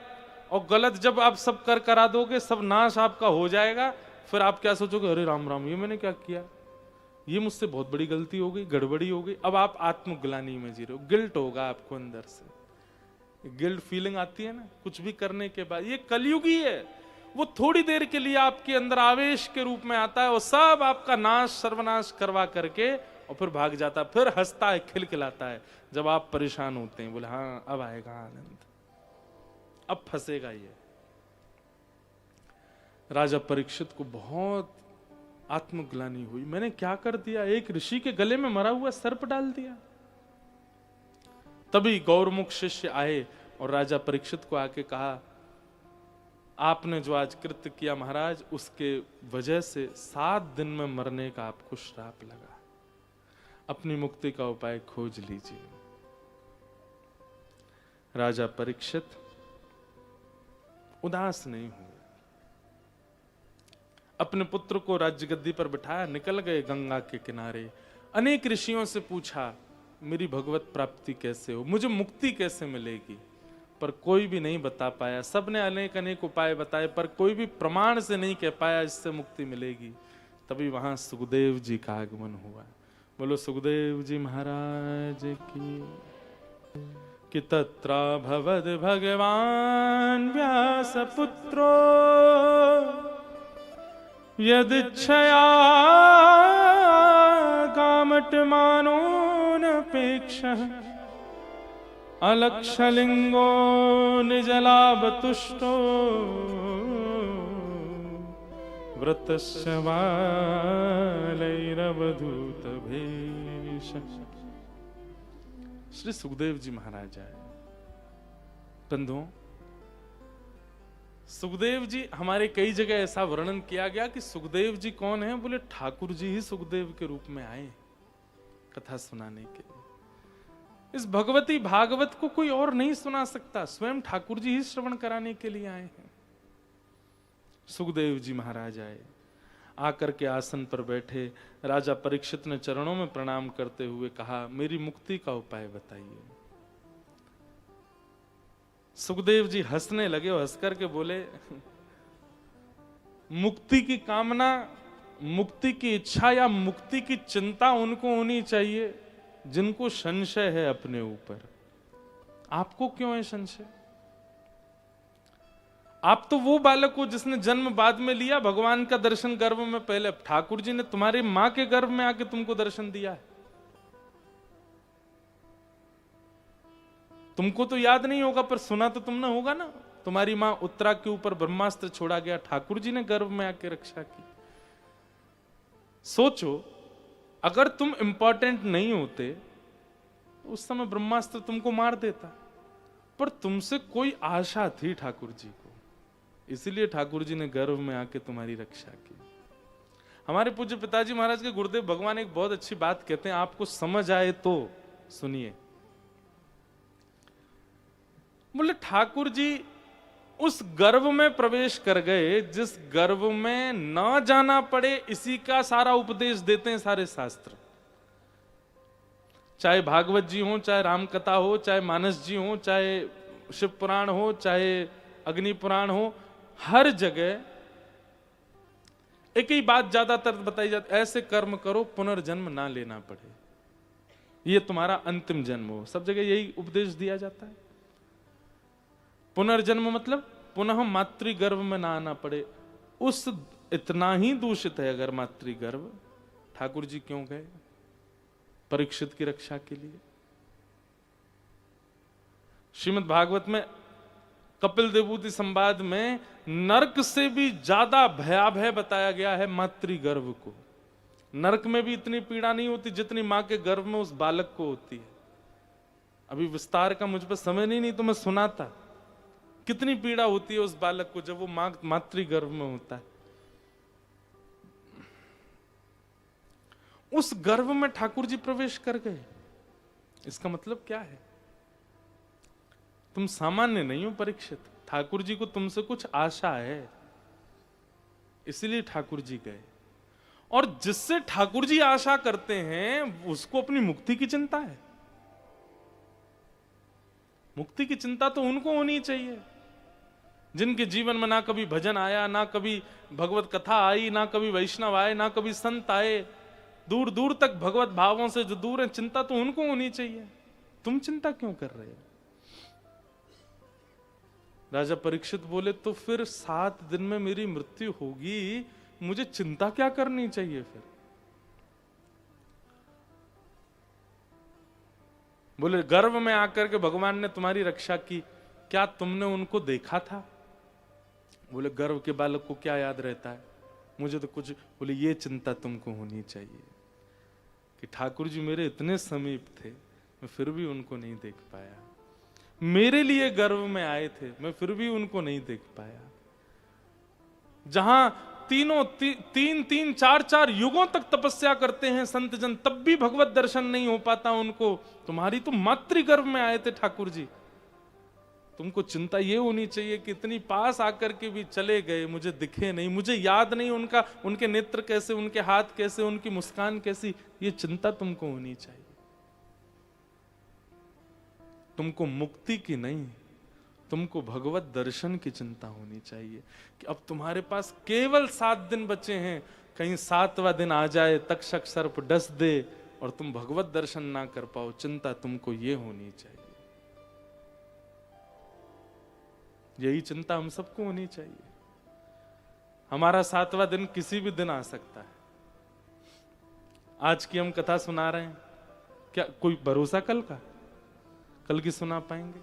और गलत जब आप सब करा दोगे, सब नाश आपका हो जाएगा, फिर आप क्या सोचोगे, अरे राम राम, ये मैंने क्या किया, ये मुझसे बहुत बड़ी गलती हो गई, गड़बड़ी हो गई। अब आप आत्मग्लानि में जी रहे हो, गिल्ट होगा आपको अंदर से, गिल्ट फीलिंग आती है ना कुछ भी करने के बाद। ये कलयुगी है, वो थोड़ी देर के लिए आपके अंदर आवेश के रूप में आता है और सब आपका नाश सर्वनाश करवा करके और फिर भाग जाता है, फिर हंसता है, खिलखिलाता है जब आप परेशान होते हैं, बोले हाँ अब आएगा आनंद, अब फंसेगा ये। राजा परीक्षित को बहुत आत्मग्लानि हुई, मैंने क्या कर दिया, एक ऋषि के गले में मरा हुआ सर्प डाल दिया। तभी गौरमुख शिष्य आए और राजा परीक्षित को आके कहा, आपने जो आज कृत्य किया महाराज, उसके वजह से 7 दिन में मरने का आपको श्राप लगा, अपनी मुक्ति का उपाय खोज लीजिए। राजा परीक्षित उदास नहीं हुए, अपने पुत्र को राज्य गद्दी पर बिठाया, निकल गए गंगा के किनारे। अनेक ऋषियों से पूछा, मेरी भगवत प्राप्ति कैसे हो, मुझे मुक्ति कैसे मिलेगी, पर कोई भी नहीं बता पाया। सबने अनेक अनेक उपाय बताए, पर कोई भी प्रमाण से नहीं कह पाया इससे मुक्ति मिलेगी। तभी वहां सुखदेव जी का आगमन हुआ। बोलो सुखदेव जी महाराज की। कि तत्रा भवद भगवान व्यास पुत्रो यदिच्छया कामटमानोऽनपेक्षः अलक्षलिंगो निजलाभतुष्टो व्रतस्य बालैरवधूतभेषः। श्री सुखदेव जी महाराज आए। बंधुओं, सुखदेव जी, हमारे कई जगह ऐसा वर्णन किया गया कि सुखदेव जी कौन है, बोले ठाकुर जी ही सुखदेव के रूप में आए कथा सुनाने के लिए। इस भगवती भागवत को कोई और नहीं सुना सकता, स्वयं ठाकुर जी ही श्रवण कराने के लिए आए हैं। सुखदेव जी महाराज आए, आकर के आसन पर बैठे। राजा परीक्षित ने चरणों में प्रणाम करते हुए कहा, मेरी मुक्ति का उपाय बताइए। सुखदेव जी हंसने लगे और हंस करके बोले, मुक्ति की कामना, मुक्ति की इच्छा या मुक्ति की चिंता उनको होनी चाहिए जिनको संशय है अपने ऊपर। आपको क्यों है संशय? आप तो वो बालक हो जिसने जन्म बाद में लिया, भगवान का दर्शन गर्भ में पहले। ठाकुर जी ने तुम्हारी मां के गर्भ में आके तुमको दर्शन दिया है। तुमको तो याद नहीं होगा, पर सुना तो तुमने होगा ना। तुम्हारी मां उत्तरा के ऊपर ब्रह्मास्त्र छोड़ा गया, ठाकुर जी ने गर्भ में आके रक्षा की। सोचो, अगर तुम इंपॉर्टेंट नहीं होते उस समय ब्रह्मास्त्र तुमको मार देता, पर तुमसे कोई आशा थी ठाकुर जी को, इसलिए ठाकुर जी ने गर्भ में आके तुम्हारी रक्षा की। हमारे पूज्य पिताजी महाराज के गुरुदेव भगवान एक बहुत अच्छी बात कहते हैं, आपको समझ आए तो सुनिए। बोले ठाकुर जी उस गर्भ में प्रवेश कर गए जिस गर्भ में न जाना पड़े, इसी का सारा उपदेश देते हैं सारे शास्त्र। चाहे भागवत जी हो, चाहे राम कथा हो, चाहे मानस जी हो, चाहे शिव पुराण हो, चाहे अग्नि पुराण हो, हर जगह एक ही बात ज्यादातर बताई जाती, ऐसे कर्म करो पुनर्जन्म ना लेना पड़े, ये तुम्हारा अंतिम जन्म हो। सब जगह यही उपदेश दिया जाता है। पुनर्जन्म मतलब पुनः मातृगर्भ में ना आना पड़े। उस इतना ही दूषित है अगर मातृगर्भ। ठाकुर जी क्यों गए? परीक्षित की रक्षा के लिए। श्रीमद् भागवत में कपिल देवभूति संवाद में नरक से भी ज्यादा भयावह बताया गया है मातृगर्भ को। नरक में भी इतनी पीड़ा नहीं होती जितनी मां के गर्भ में उस बालक को होती है। अभी विस्तार का मुझ पर समय नहीं तो मैं सुनाता, कितनी पीड़ा होती है उस बालक को जब वो मातृगर्भ में होता है। उस गर्भ में ठाकुर जी प्रवेश कर गए। इसका मतलब क्या है? तुम सामान्य नहीं हो परीक्षित, ठाकुर जी को तुमसे कुछ आशा है, इसलिए ठाकुर जी गए। और जिससे ठाकुर जी आशा करते हैं उसको अपनी मुक्ति की चिंता है। मुक्ति की चिंता तो उनको होनी चाहिए जिनके जीवन में ना कभी भजन आया, ना कभी भगवत कथा आई, ना कभी वैष्णव आए, ना कभी संत आए, दूर दूर तक भगवत भावों से जो दूर है। चिंता तो उनको होनी चाहिए, तुम चिंता क्यों कर रहे हो? राजा परीक्षित बोले तो फिर 7 दिन में मेरी मृत्यु होगी, मुझे चिंता क्या करनी चाहिए फिर? बोले गर्भ में आकर के भगवान ने तुम्हारी रक्षा की, क्या तुमने उनको देखा था? बोले गर्भ के बालक को क्या याद रहता है, मुझे तो कुछ। बोले ये चिंता तुमको होनी चाहिए कि ठाकुर जी मेरे इतने समीप थे, मैं फिर भी उनको नहीं देख पाया। मेरे लिए गर्भ में आए थे, मैं फिर भी उनको नहीं देख पाया। जहां तीन चार युगों तक तपस्या करते हैं संत जन, तब भी भगवत दर्शन नहीं हो पाता उनको। तुम्हारी तो मातृ गर्भ में आए थे ठाकुर जी। तुमको चिंता ये होनी चाहिए कि इतनी पास आकर के भी चले गए, मुझे दिखे नहीं, मुझे याद नहीं उनके नेत्र कैसे, उनके हाथ कैसे, उनकी मुस्कान कैसी। ये चिंता तुमको होनी चाहिए। तुमको मुक्ति की नहीं, तुमको भगवत दर्शन की चिंता होनी चाहिए कि अब तुम्हारे पास केवल 7 दिन बचे हैं, कहीं 7वां दिन आ जाए, तक्षक सर्प डस दे और तुम भगवत दर्शन ना कर पाओ। चिंता तुमको ये होनी चाहिए। यही चिंता हम सबको होनी चाहिए। हमारा 7वां दिन किसी भी दिन आ सकता है। आज की हम कथा सुना रहे हैं, क्या कोई भरोसा कल का? कल की सुना पाएंगे?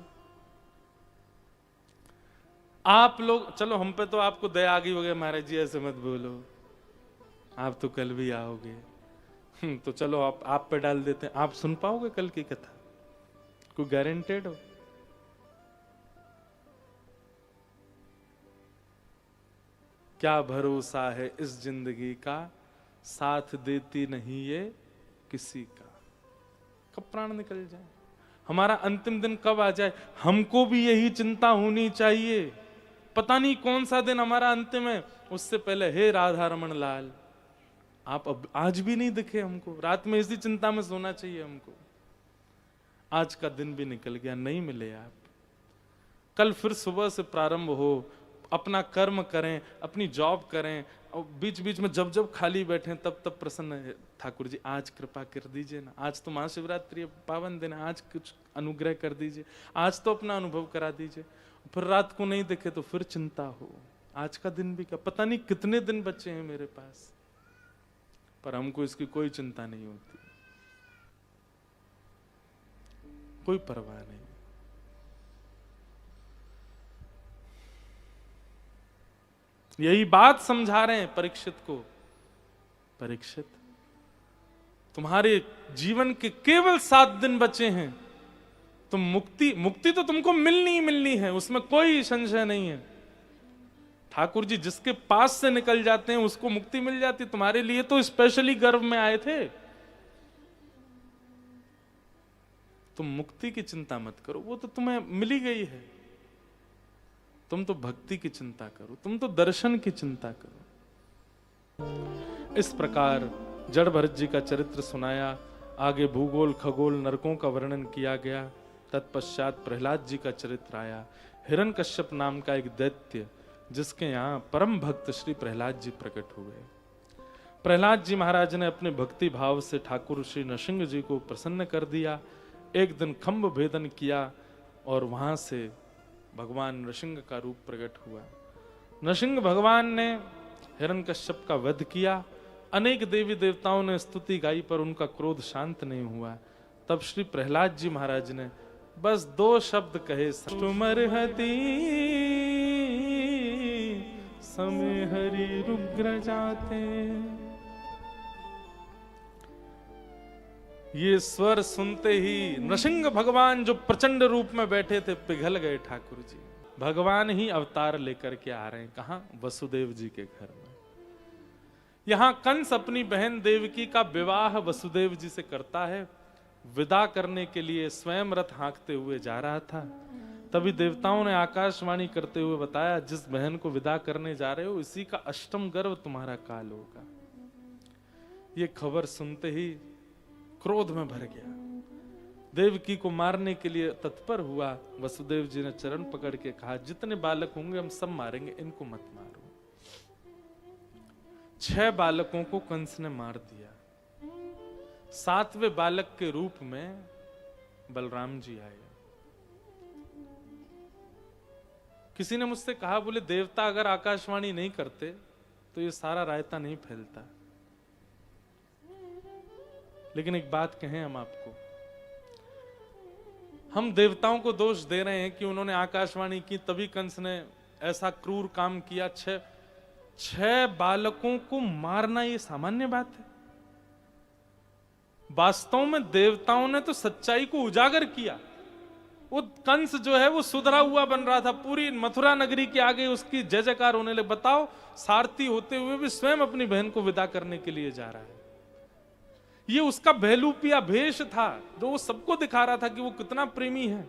आप लोग चलो, हम पे तो आपको दया आ गई होगी, महाराज जी ऐसे मत बोलो, आप तो कल भी आओगे। तो चलो आप पे डाल देते हैं, आप सुन पाओगे कल की कथा? कोई गारंटेड हो? क्या भरोसा है इस जिंदगी का, साथ देती नहीं ये किसी का। कब प्राण निकल जाए, हमारा अंतिम दिन कब आ जाए, हमको भी यही चिंता होनी चाहिए। पता नहीं कौन सा दिन हमारा अंतिम है, उससे पहले हे राधा रमन लाल, आप अब आज भी नहीं दिखे हमको। रात में इसी चिंता में सोना चाहिए हमको। आज का दिन भी निकल गया, नहीं मिले आप। कल फिर सुबह से प्रारंभ हो, अपना कर्म करें, अपनी जॉब करें, और बीच बीच में जब जब खाली बैठे तब तब प्रसन्न है, ठाकुर जी आज कृपा कर दीजिए ना, आज तो महाशिवरात्रि पावन दिन है, आज कुछ अनुग्रह कर दीजिए, आज तो अपना अनुभव करा दीजिए। फिर रात को नहीं दिखे तो फिर चिंता हो, आज का दिन भी क्या, पता नहीं कितने दिन बचे हैं मेरे पास। पर हमको इसकी कोई चिंता नहीं होती, कोई परवाह नहीं। यही बात समझा रहे हैं परीक्षित को। परीक्षित, तुम्हारे जीवन के केवल 7 दिन बचे हैं, तुम मुक्ति तो तुमको मिलनी ही मिलनी है, उसमें कोई संशय नहीं है। ठाकुर जी जिसके पास से निकल जाते हैं उसको मुक्ति मिल जाती। तुम्हारे लिए तो स्पेशली गर्भ में आए थे। तुम मुक्ति की चिंता मत करो, वो तो तुम्हें मिली गई है। तुम तो भक्ति की चिंता करो, तुम तो दर्शन की चिंता करो। इस प्रकार जड़ भरत जी का चरित्र सुनाया, आगे भूगोल खगोल नरकों का वर्णन किया गया। तत्पश्चात प्रहलाद जी का चरित्र आया। हिरण्यकश्यप नाम का एक दैत्य, जिसके यहाँ परम भक्त श्री प्रहलाद जी प्रकट हुए। प्रहलाद जी महाराज ने अपने भक्ति भाव से ठाकुर श्री नृसिंह जी को प्रसन्न कर दिया। एक दिन खंभ भेदन किया और वहां से भगवान नृसिंह का रूप प्रकट हुआ। नृसिंह भगवान ने हिरण्यकश्यप का वध किया। अनेक देवी देवताओं ने स्तुति गाई पर उनका क्रोध शांत नहीं हुआ। तब श्री प्रहलाद जी महाराज ने बस 2 शब्द कहे, सुमरहति समय हरि रुग्र जाते। ये स्वर सुनते ही नृसिंह भगवान जो प्रचंड रूप में बैठे थे पिघल गए। ठाकुर जी भगवान ही अवतार लेकर के आ रहे हैं। कहां? वसुदेव जी के घर में। यहां कंस अपनी बहन देवकी का विवाह वसुदेव जी से करता है। विदा करने के लिए स्वयं रथ हाँकते हुए जा रहा था। तभी देवताओं ने आकाशवाणी करते हुए बताया, जिस बहन को विदा करने जा रहे हो इसी का अष्टम गर्भ तुम्हारा काल होगा। ये खबर सुनते ही क्रोध में भर गया, देवकी को मारने के लिए तत्पर हुआ। वसुदेव जी ने चरण पकड़ के कहा, जितने बालक होंगे हम सब मारेंगे, इनको मत मारो। 6 बालकों को कंस ने मार दिया। 7वें बालक के रूप में बलराम जी आए। किसी ने मुझसे कहा, बोले देवता अगर आकाशवाणी नहीं करते तो ये सारा रायता नहीं फैलता। लेकिन एक बात कहें हम आपको, हम देवताओं को दोष दे रहे हैं कि उन्होंने आकाशवाणी की तभी कंस ने ऐसा क्रूर काम किया। 6 बालकों को मारना ये सामान्य बात है। वास्तव में देवताओं ने तो सच्चाई को उजागर किया। वो कंस जो है वो सुधरा हुआ बन रहा था, पूरी मथुरा नगरी के आगे उसकी जय जयकार होने लगे। बताओ, सारथी होते हुए भी स्वयं अपनी बहन को विदा करने के लिए जा रहा है। ये उसका बहलूपिया भेष था जो वो सबको दिखा रहा था कि वो कितना प्रेमी है।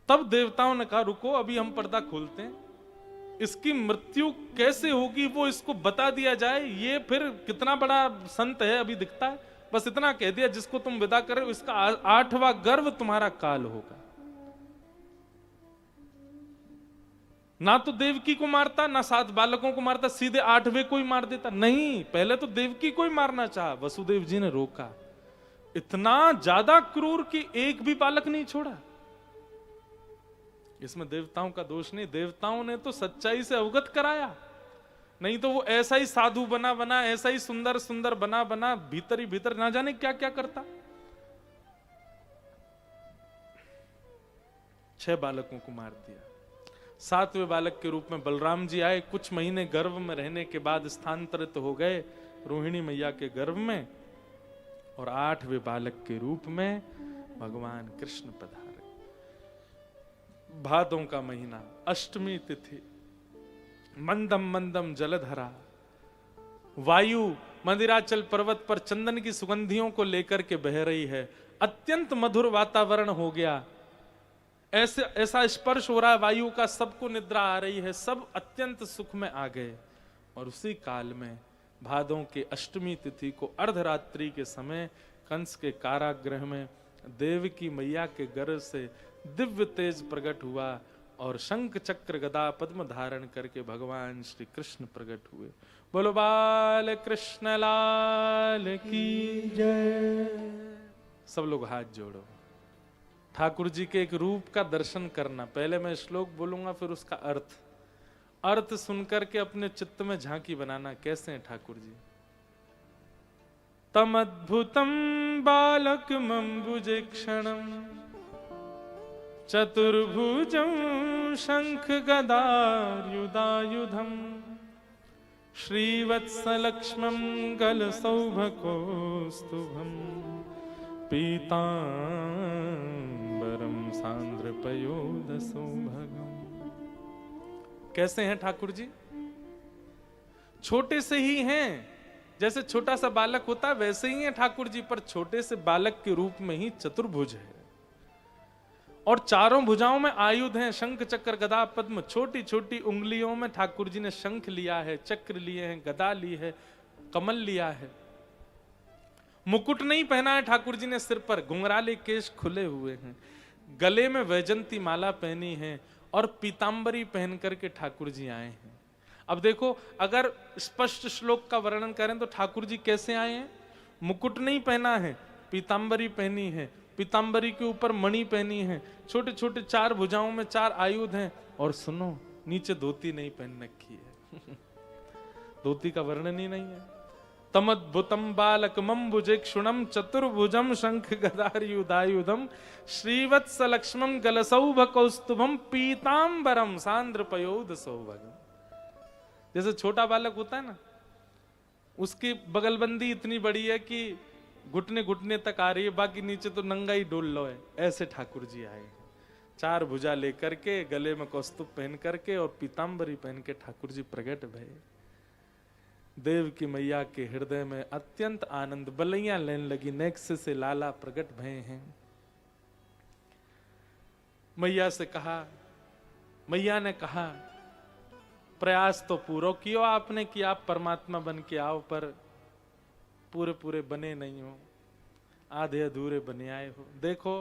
तब देवताओं ने कहा, रुको अभी हम पर्दा खोलते हैं, इसकी मृत्यु कैसे होगी वो इसको बता दिया जाए। ये फिर कितना बड़ा संत है अभी दिखता है। बस इतना कह दिया, जिसको तुम विदा कर रहे हो इसका 8वां गर्भ तुम्हारा काल होगा। ना तो देवकी को मारता, ना 7 बालकों को मारता, सीधे 8वें को ही मार देता। नहीं, पहले तो देवकी को ही मारना चाहा, वसुदेव जी ने रोका। इतना ज्यादा क्रूर कि एक भी बालक नहीं छोड़ा। इसमें देवताओं का दोष नहीं, देवताओं ने तो सच्चाई से अवगत कराया। नहीं तो वो ऐसा ही साधु बना बना, ऐसा ही सुंदर सुंदर बना बना भीतर ही भीतर ना जाने क्या क्या करता। 6 बालकों को मार दिया। 7वें बालक के रूप में बलराम जी आए। कुछ महीने गर्भ में रहने के बाद स्थानांतरित हो गए रोहिणी मैया के गर्भ में, और 8वें बालक के रूप में भगवान कृष्ण पधारे। भादों का महीना, अष्टमी तिथि, मंदम मंदम जलधरा, वायु मंदिराचल पर्वत पर चंदन की सुगंधियों को लेकर के बह रही है। अत्यंत मधुर वातावरण हो गया। ऐसा स्पर्श हो रहा है वायु का, सबको निद्रा आ रही है, सब अत्यंत सुख में आ गए। और उसी काल में भादों के अष्टमी तिथि को अर्धरात्रि के समय कंस के कारागृह में देवकी मैया के गर्भ से दिव्य तेज प्रकट हुआ और शंख चक्र गदा पद्म धारण करके भगवान श्री कृष्ण प्रकट हुए। बोलो बाल कृष्ण लाल की जय। सब लोग हाथ जोड़ो। ठाकुर जी के एक रूप का दर्शन करना। पहले मैं श्लोक बोलूंगा, फिर उसका अर्थ सुनकर के अपने चित्त में झांकी बनाना, कैसे हैं ठाकुर जी। तम अद्भुतम बालकमंबुजे क्षणम चतुर्भुजं शंख गदायुधायुधम श्रीवत्सलक्ष्मं गलसौभकोस्तुभं पीतांबरम सांद्रपयोदसौभगम। कैसे हैं ठाकुर जी? छोटे से ही हैं, जैसे छोटा सा बालक होता है वैसे ही हैं ठाकुर जी, पर छोटे से बालक के रूप में ही चतुर्भुज है और चारों भुजाओं में आयुध हैं, शंख चक्र गदा पद्म। छोटी छोटी उंगलियों में ठाकुर जी ने शंख लिया है, चक्र लिए हैं, गदा ली है, कमल लिया है। मुकुट नहीं पहना है ठाकुर जी ने सिर पर, घुंघराले केश खुले हुए हैं, गले में वैजंती माला पहनी है और पीतांबरी पहन करके ठाकुर जी आए हैं। अब देखो, अगर स्पष्ट श्लोक का वर्णन करें तो ठाकुर जी कैसे आए हैं? मुकुट नहीं पहना है, पीतांबरी पहनी है, पीतांबरी के ऊपर मणि पहनी है, छोटे छोटे 4 भुजाओं में 4 आयुध हैं, और सुनो नीचे धोती नहीं पहन रखी है। धोती का वर्णन ही नहीं है। तमद्भुतम बालकमंबुजेक्षुणम चतुर्भुजम शंख गदायुधायुधम श्रीवत्सलक्ष्मं गलसौभकौस्तुभम पीतांबरम सांद्रपयोद सौभगम। जैसे छोटा बालक होता है ना, उसकी बगलबंदी इतनी बड़ी है कि घुटने घुटने तक आ रही है, बाकी नीचे तो नंगा ही डोल लो है। ऐसे ठाकुर जी आए हैं। चार भुजा लेकर के, गले में कौस्तुभ पहन करके और पीताम्बरी पहन के ठाकुर जी प्रकट भये। देव की मैया के हृदय में अत्यंत आनंद, बलैया लेने लगी। नेक्स्ट से लाला प्रकट भये हैं। मैया से कहा, मैया ने कहा प्रयास तो पूरा कियो आपने कि आप परमात्मा बन के आओ, पर पूरे पूरे बने नहीं हो, आधे अधूरे बने आए हो। देखो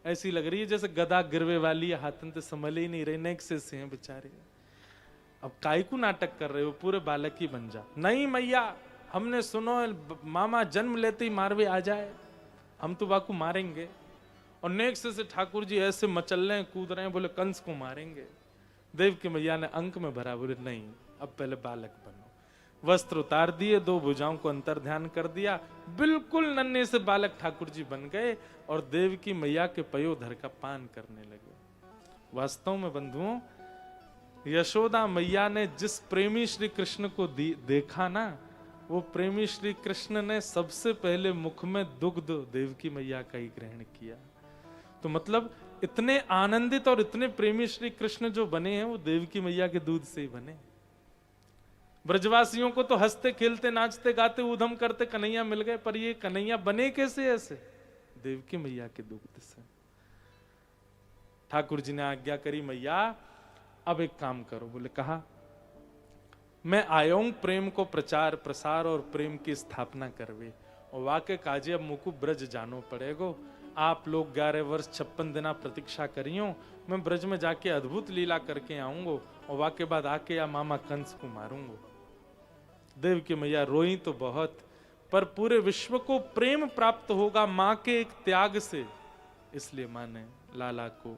ऐसी लग रही है जैसे गदा गिरवे वाली, हाथन तो संभल ही नहीं रहे, नेक्स्ट से हैं बेचारे। अब काई को नाटक कर रहे हो, पूरे बालक ही बन जा। नहीं मैया, हमने सुनो मामा जन्म लेते ही मारवे आ जाए, हम तो बाकू मारेंगे। और नेक्स्ट से ठाकुर जी ऐसे मचल रहे हैं, कूद रहे हैं, बोले कंस को मारेंगे। देव की मैया ने अंक में भरा, बोले नहीं, अब पहले बालक बनो। वस्त्र उतार दिए, दो भुजाओं को अंतर ध्यान कर दिया, बिल्कुल नन्हे से बालक ठाकुर जी बन गए और देव की मैया के पयोधर का पान करने लगे। वास्तव में बंधुओं, यशोदा मैया ने जिस प्रेमी श्री कृष्ण को देखा ना, वो प्रेमी श्री कृष्ण ने सबसे पहले मुख में दुग्ध देव की मैया का ही ग्रहण किया। तो मतलब इतने आनंदित और इतने प्रेमी श्री कृष्ण जो बने हैं, वो देव की मैया के दूध से ही बने। ब्रजवासियों को तो हंसते खेलते नाचते गाते ऊधम करते कन्हैया मिल गए, पर ये कन्हैया बने कैसे ऐसे? देव की मैया के दूध से। ठाकुर जी ने आज्ञा करी, मैया अब एक काम करो। बोले कहा, मैं आया हूं प्रेम को प्रचार प्रसार और प्रेम की स्थापना करवे, और वाके काजे अब मुकु ब्रज जानो पड़ेगो। आप लोग 11 वर्ष 56 दिना प्रतीक्षा करियो, मैं ब्रज में जाके अद्भुत लीला करके आऊंगो, और वाके बाद आके या मामा कंस को मारूंगो। देव की मैया रोई तो बहुत, पर पूरे विश्व को प्रेम प्राप्त होगा मां के एक त्याग से, इसलिए मां ने लाला को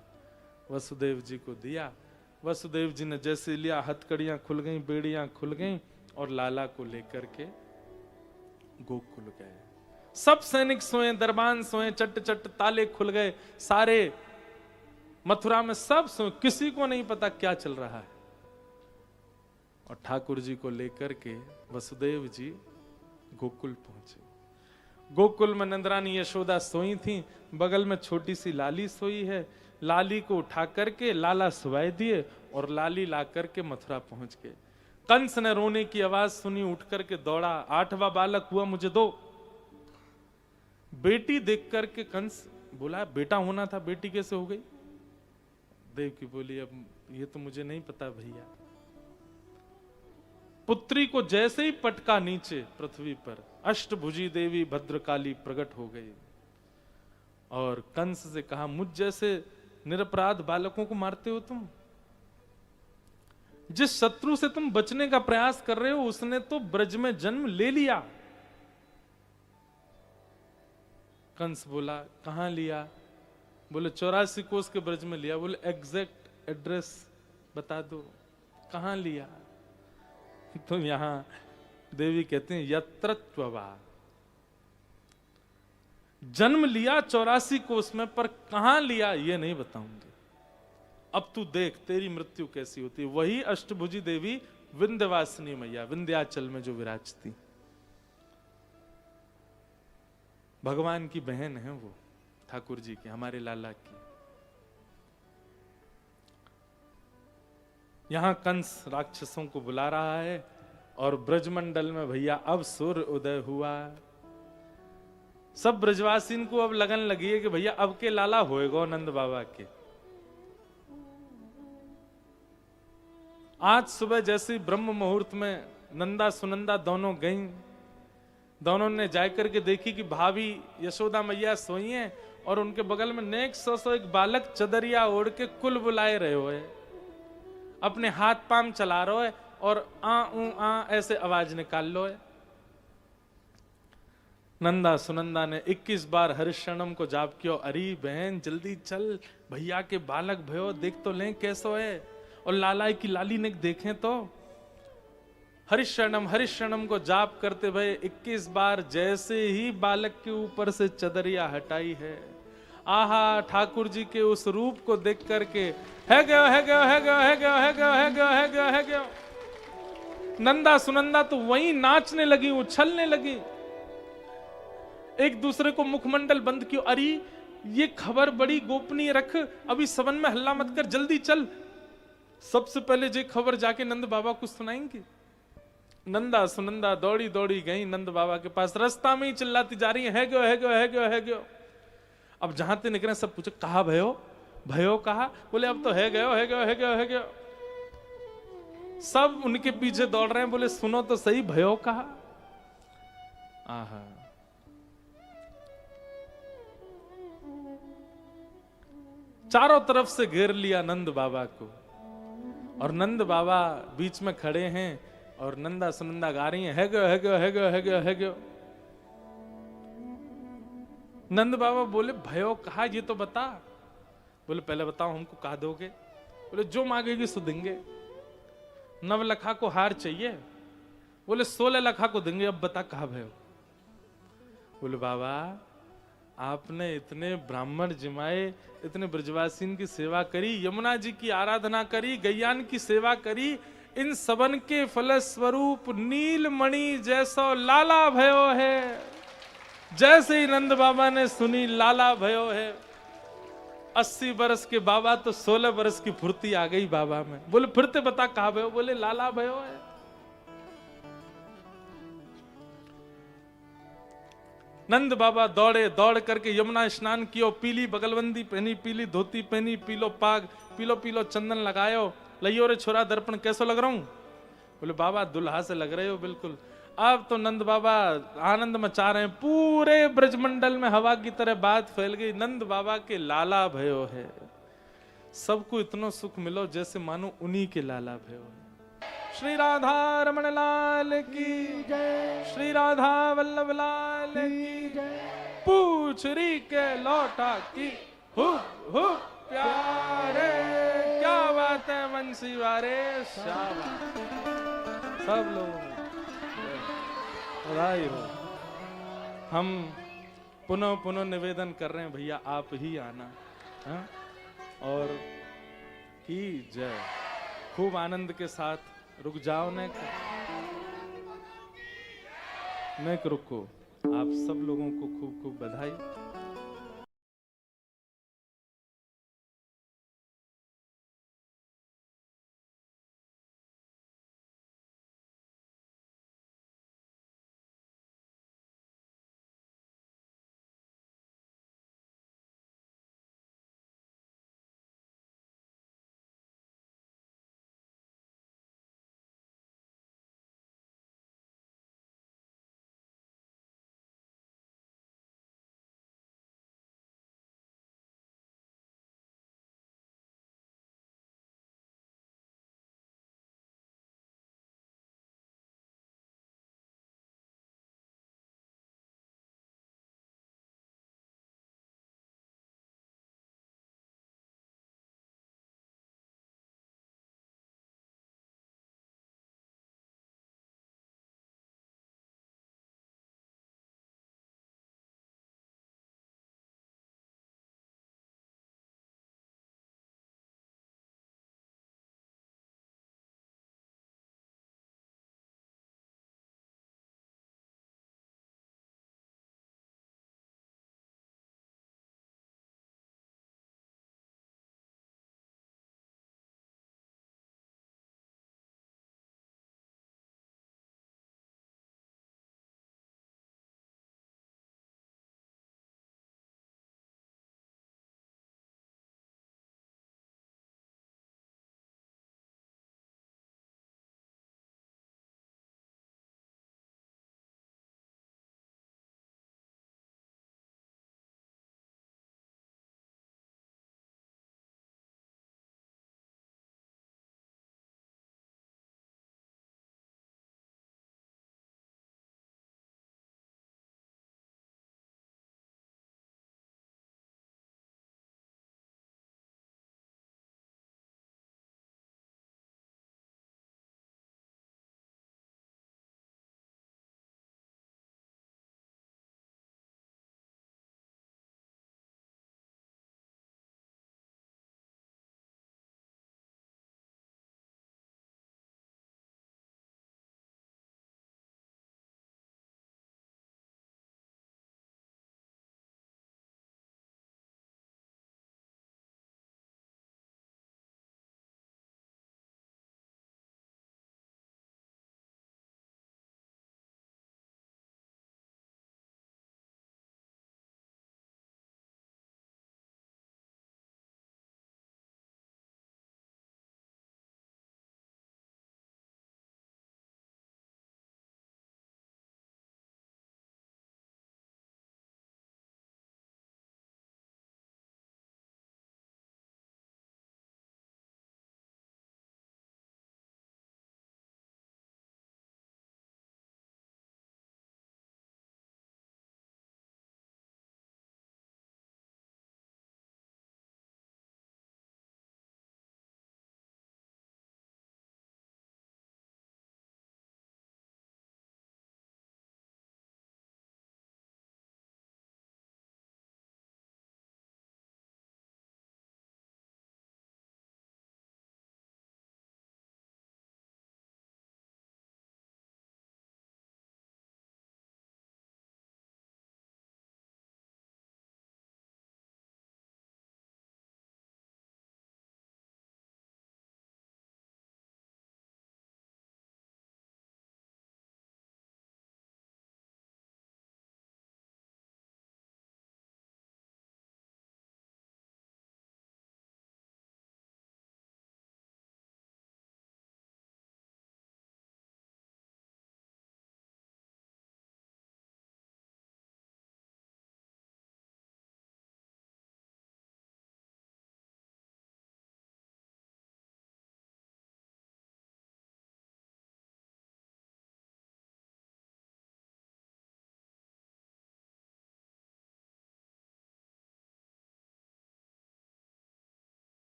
वसुदेव जी को दिया। वसुदेव जी ने जैसे लिया, हथकड़ियां खुल गईं, बेड़ियां खुल गईं, और लाला को लेकर के गोकुल गए। सब सैनिक सोए, दरबान सोए, चट चट ताले खुल गए, सारे मथुरा में सब सोए, किसी को नहीं पता क्या चल रहा है। और ठाकुर जी को लेकर के वसुदेव जी गोकुल पहुंचे। गोकुल में नंदरानी यशोदा सोई थी, बगल में छोटी सी लाली सोई है। लाली को उठा करके लाला सुवाए दिए और लाली ला करके मथुरा पहुंच गए। कंस ने रोने की आवाज सुनी, उठ करके दौड़ा, 8वां बालक हुआ, मुझे दो। बेटी देख करके कंस बोला, बेटा होना था, बेटी कैसे हो गई? देव की बोली, अब ये तो मुझे नहीं पता भैया। पुत्री को जैसे ही पटका नीचे पृथ्वी पर, अष्टभुजी देवी भद्रकाली प्रकट हो गई और कंस से कहा, मुझ जैसे निरपराध बालकों को मारते हो तुम? जिस शत्रु से तुम बचने का प्रयास कर रहे हो, उसने तो ब्रज में जन्म ले लिया। कंस बोला, कहां लिया? बोले 84 कोस के ब्रज में लिया। बोले एग्जैक्ट एड्रेस बता दो, कहां लिया? तो यहां देवी कहते हैं, यत्रत्ववा, जन्म लिया 84 कोस में, पर कहां लिया ये नहीं बताऊंगी। अब तू देख तेरी मृत्यु कैसी होती है। वही अष्टभुजी देवी विंध्यवासिनी मैया, विंध्याचल में जो विराजती, भगवान की बहन है वो, ठाकुर जी की, हमारे लाला की। यहां कंस राक्षसों को बुला रहा है और ब्रजमंडल में भैया अब सूर्य उदय हुआ। सब ब्रजवासीन को अब लगन लगी है कि भैया अब के लाला होएगो नंद बाबा के। आज सुबह जैसे ब्रह्म मुहूर्त में नंदा सुनंदा दोनों गईं, दोनों ने जाकर के देखी कि भाभी यशोदा मैया सोई हैं और उनके बगल में नेक्स्ट एक बालक चदरिया ओढ़ के कुल बुलाए रहे हुए, अपने हाथ पाम चला रहे है और आ ऐसे आवाज निकाल लो है। नंदा सुनंदा ने 21 बार हरिशरणम को जाप किया। अरे बहन जल्दी चल, भैया के बालक भयो देख तो लें कैसो है। और लाला की लाली ने देखें तो हरिशरणम को जाप करते भये 21 बार। जैसे ही बालक के ऊपर से चदरिया हटाई है, आहा ठाकुर जी के उस रूप को देख करके है गयो है गयो है गयो है गयो है गयो है गयो है गयो है गयो। नंदा सुनंदा तो वहीं नाचने लगी, उछलने लगी, एक दूसरे को मुखमंडल बंद किया। अरे ये खबर बड़ी गोपनीय रख, अभी सवन में हल्ला मत कर, जल्दी चल। सबसे पहले ये खबर जाके नंद बाबा को सुनाएंगे। नंदा सुनंदा दौड़ी दौड़ी गई नंद बाबा के पास, रास्ता में ही चिल्लाती जा रही है गयो है गयो है गयो है गयो। अब जहां ते निकले सब पूछे कहा भयो, भयो कहा? बोले अब तो है गयो है गयो है गयो है गयो। सब उनके पीछे दौड़ रहे हैं, बोले सुनो तो सही, भयो कहा? आहा, चारों तरफ से घेर लिया नंद बाबा को, और नंद बाबा बीच में खड़े हैं और नंदा सुनंदा गा रही है गयो है गयो है गयो है गयो है गयो। नंद बाबा बोले भयो कहा ये तो बता। बोले पहले बताओ हमको कहा दोगे? बोले जो मांगेगी सो देंगे। 9 लखा को हार चाहिए। बोले 16 लखा को देंगे, अब बता कहा भयो? बोले बाबा आपने इतने ब्राह्मण जिमाए, इतने ब्रजवासीन की सेवा करी, यमुना जी की आराधना करी, गैयान की सेवा करी, इन सबन के फलस्वरूप नीलमणि जैसो लाला भयो है। जैसे ही नंद बाबा ने सुनी लाला भयो है, 80 बरस के बाबा तो 16 बरस की फुर्ती आ गई बाबा में। बोले फिरते बता कहा भयो? बोले लाला भयो है। नंद बाबा दौड़े, दौड़ करके यमुना स्नान कियो, पीली बगलबंदी पहनी, पीली धोती पहनी, पीलो पाग, पीलो पीलो चंदन लगायो। लइयो रे छोरा दर्पण कैसो लग रहा हूं? बोले बाबा दुल्हा से लग रहे हो बिल्कुल। अब तो नंद बाबा आनंद मचा रहे हैं, पूरे ब्रजमंडल में हवा की तरह बात फैल गई, नंद बाबा के लाला भयो है। सबको इतना सुख मिलो जैसे मानो उन्हीं के लाला भयो है। श्री राधा रमण लाल की जय, श्री राधा वल्लभ लाल की जय। पूछरी के लौटा की हुक हुक प्यारे, क्या बात है बंसी वारे। सब लोग बधाई हो। हम पुनः पुनः निवेदन कर रहे हैं भैया आप ही आना, हा? और की जय। खूब आनंद के साथ रुक जाओ, नेक रुको। आप सब लोगों को खूब खूब बधाई।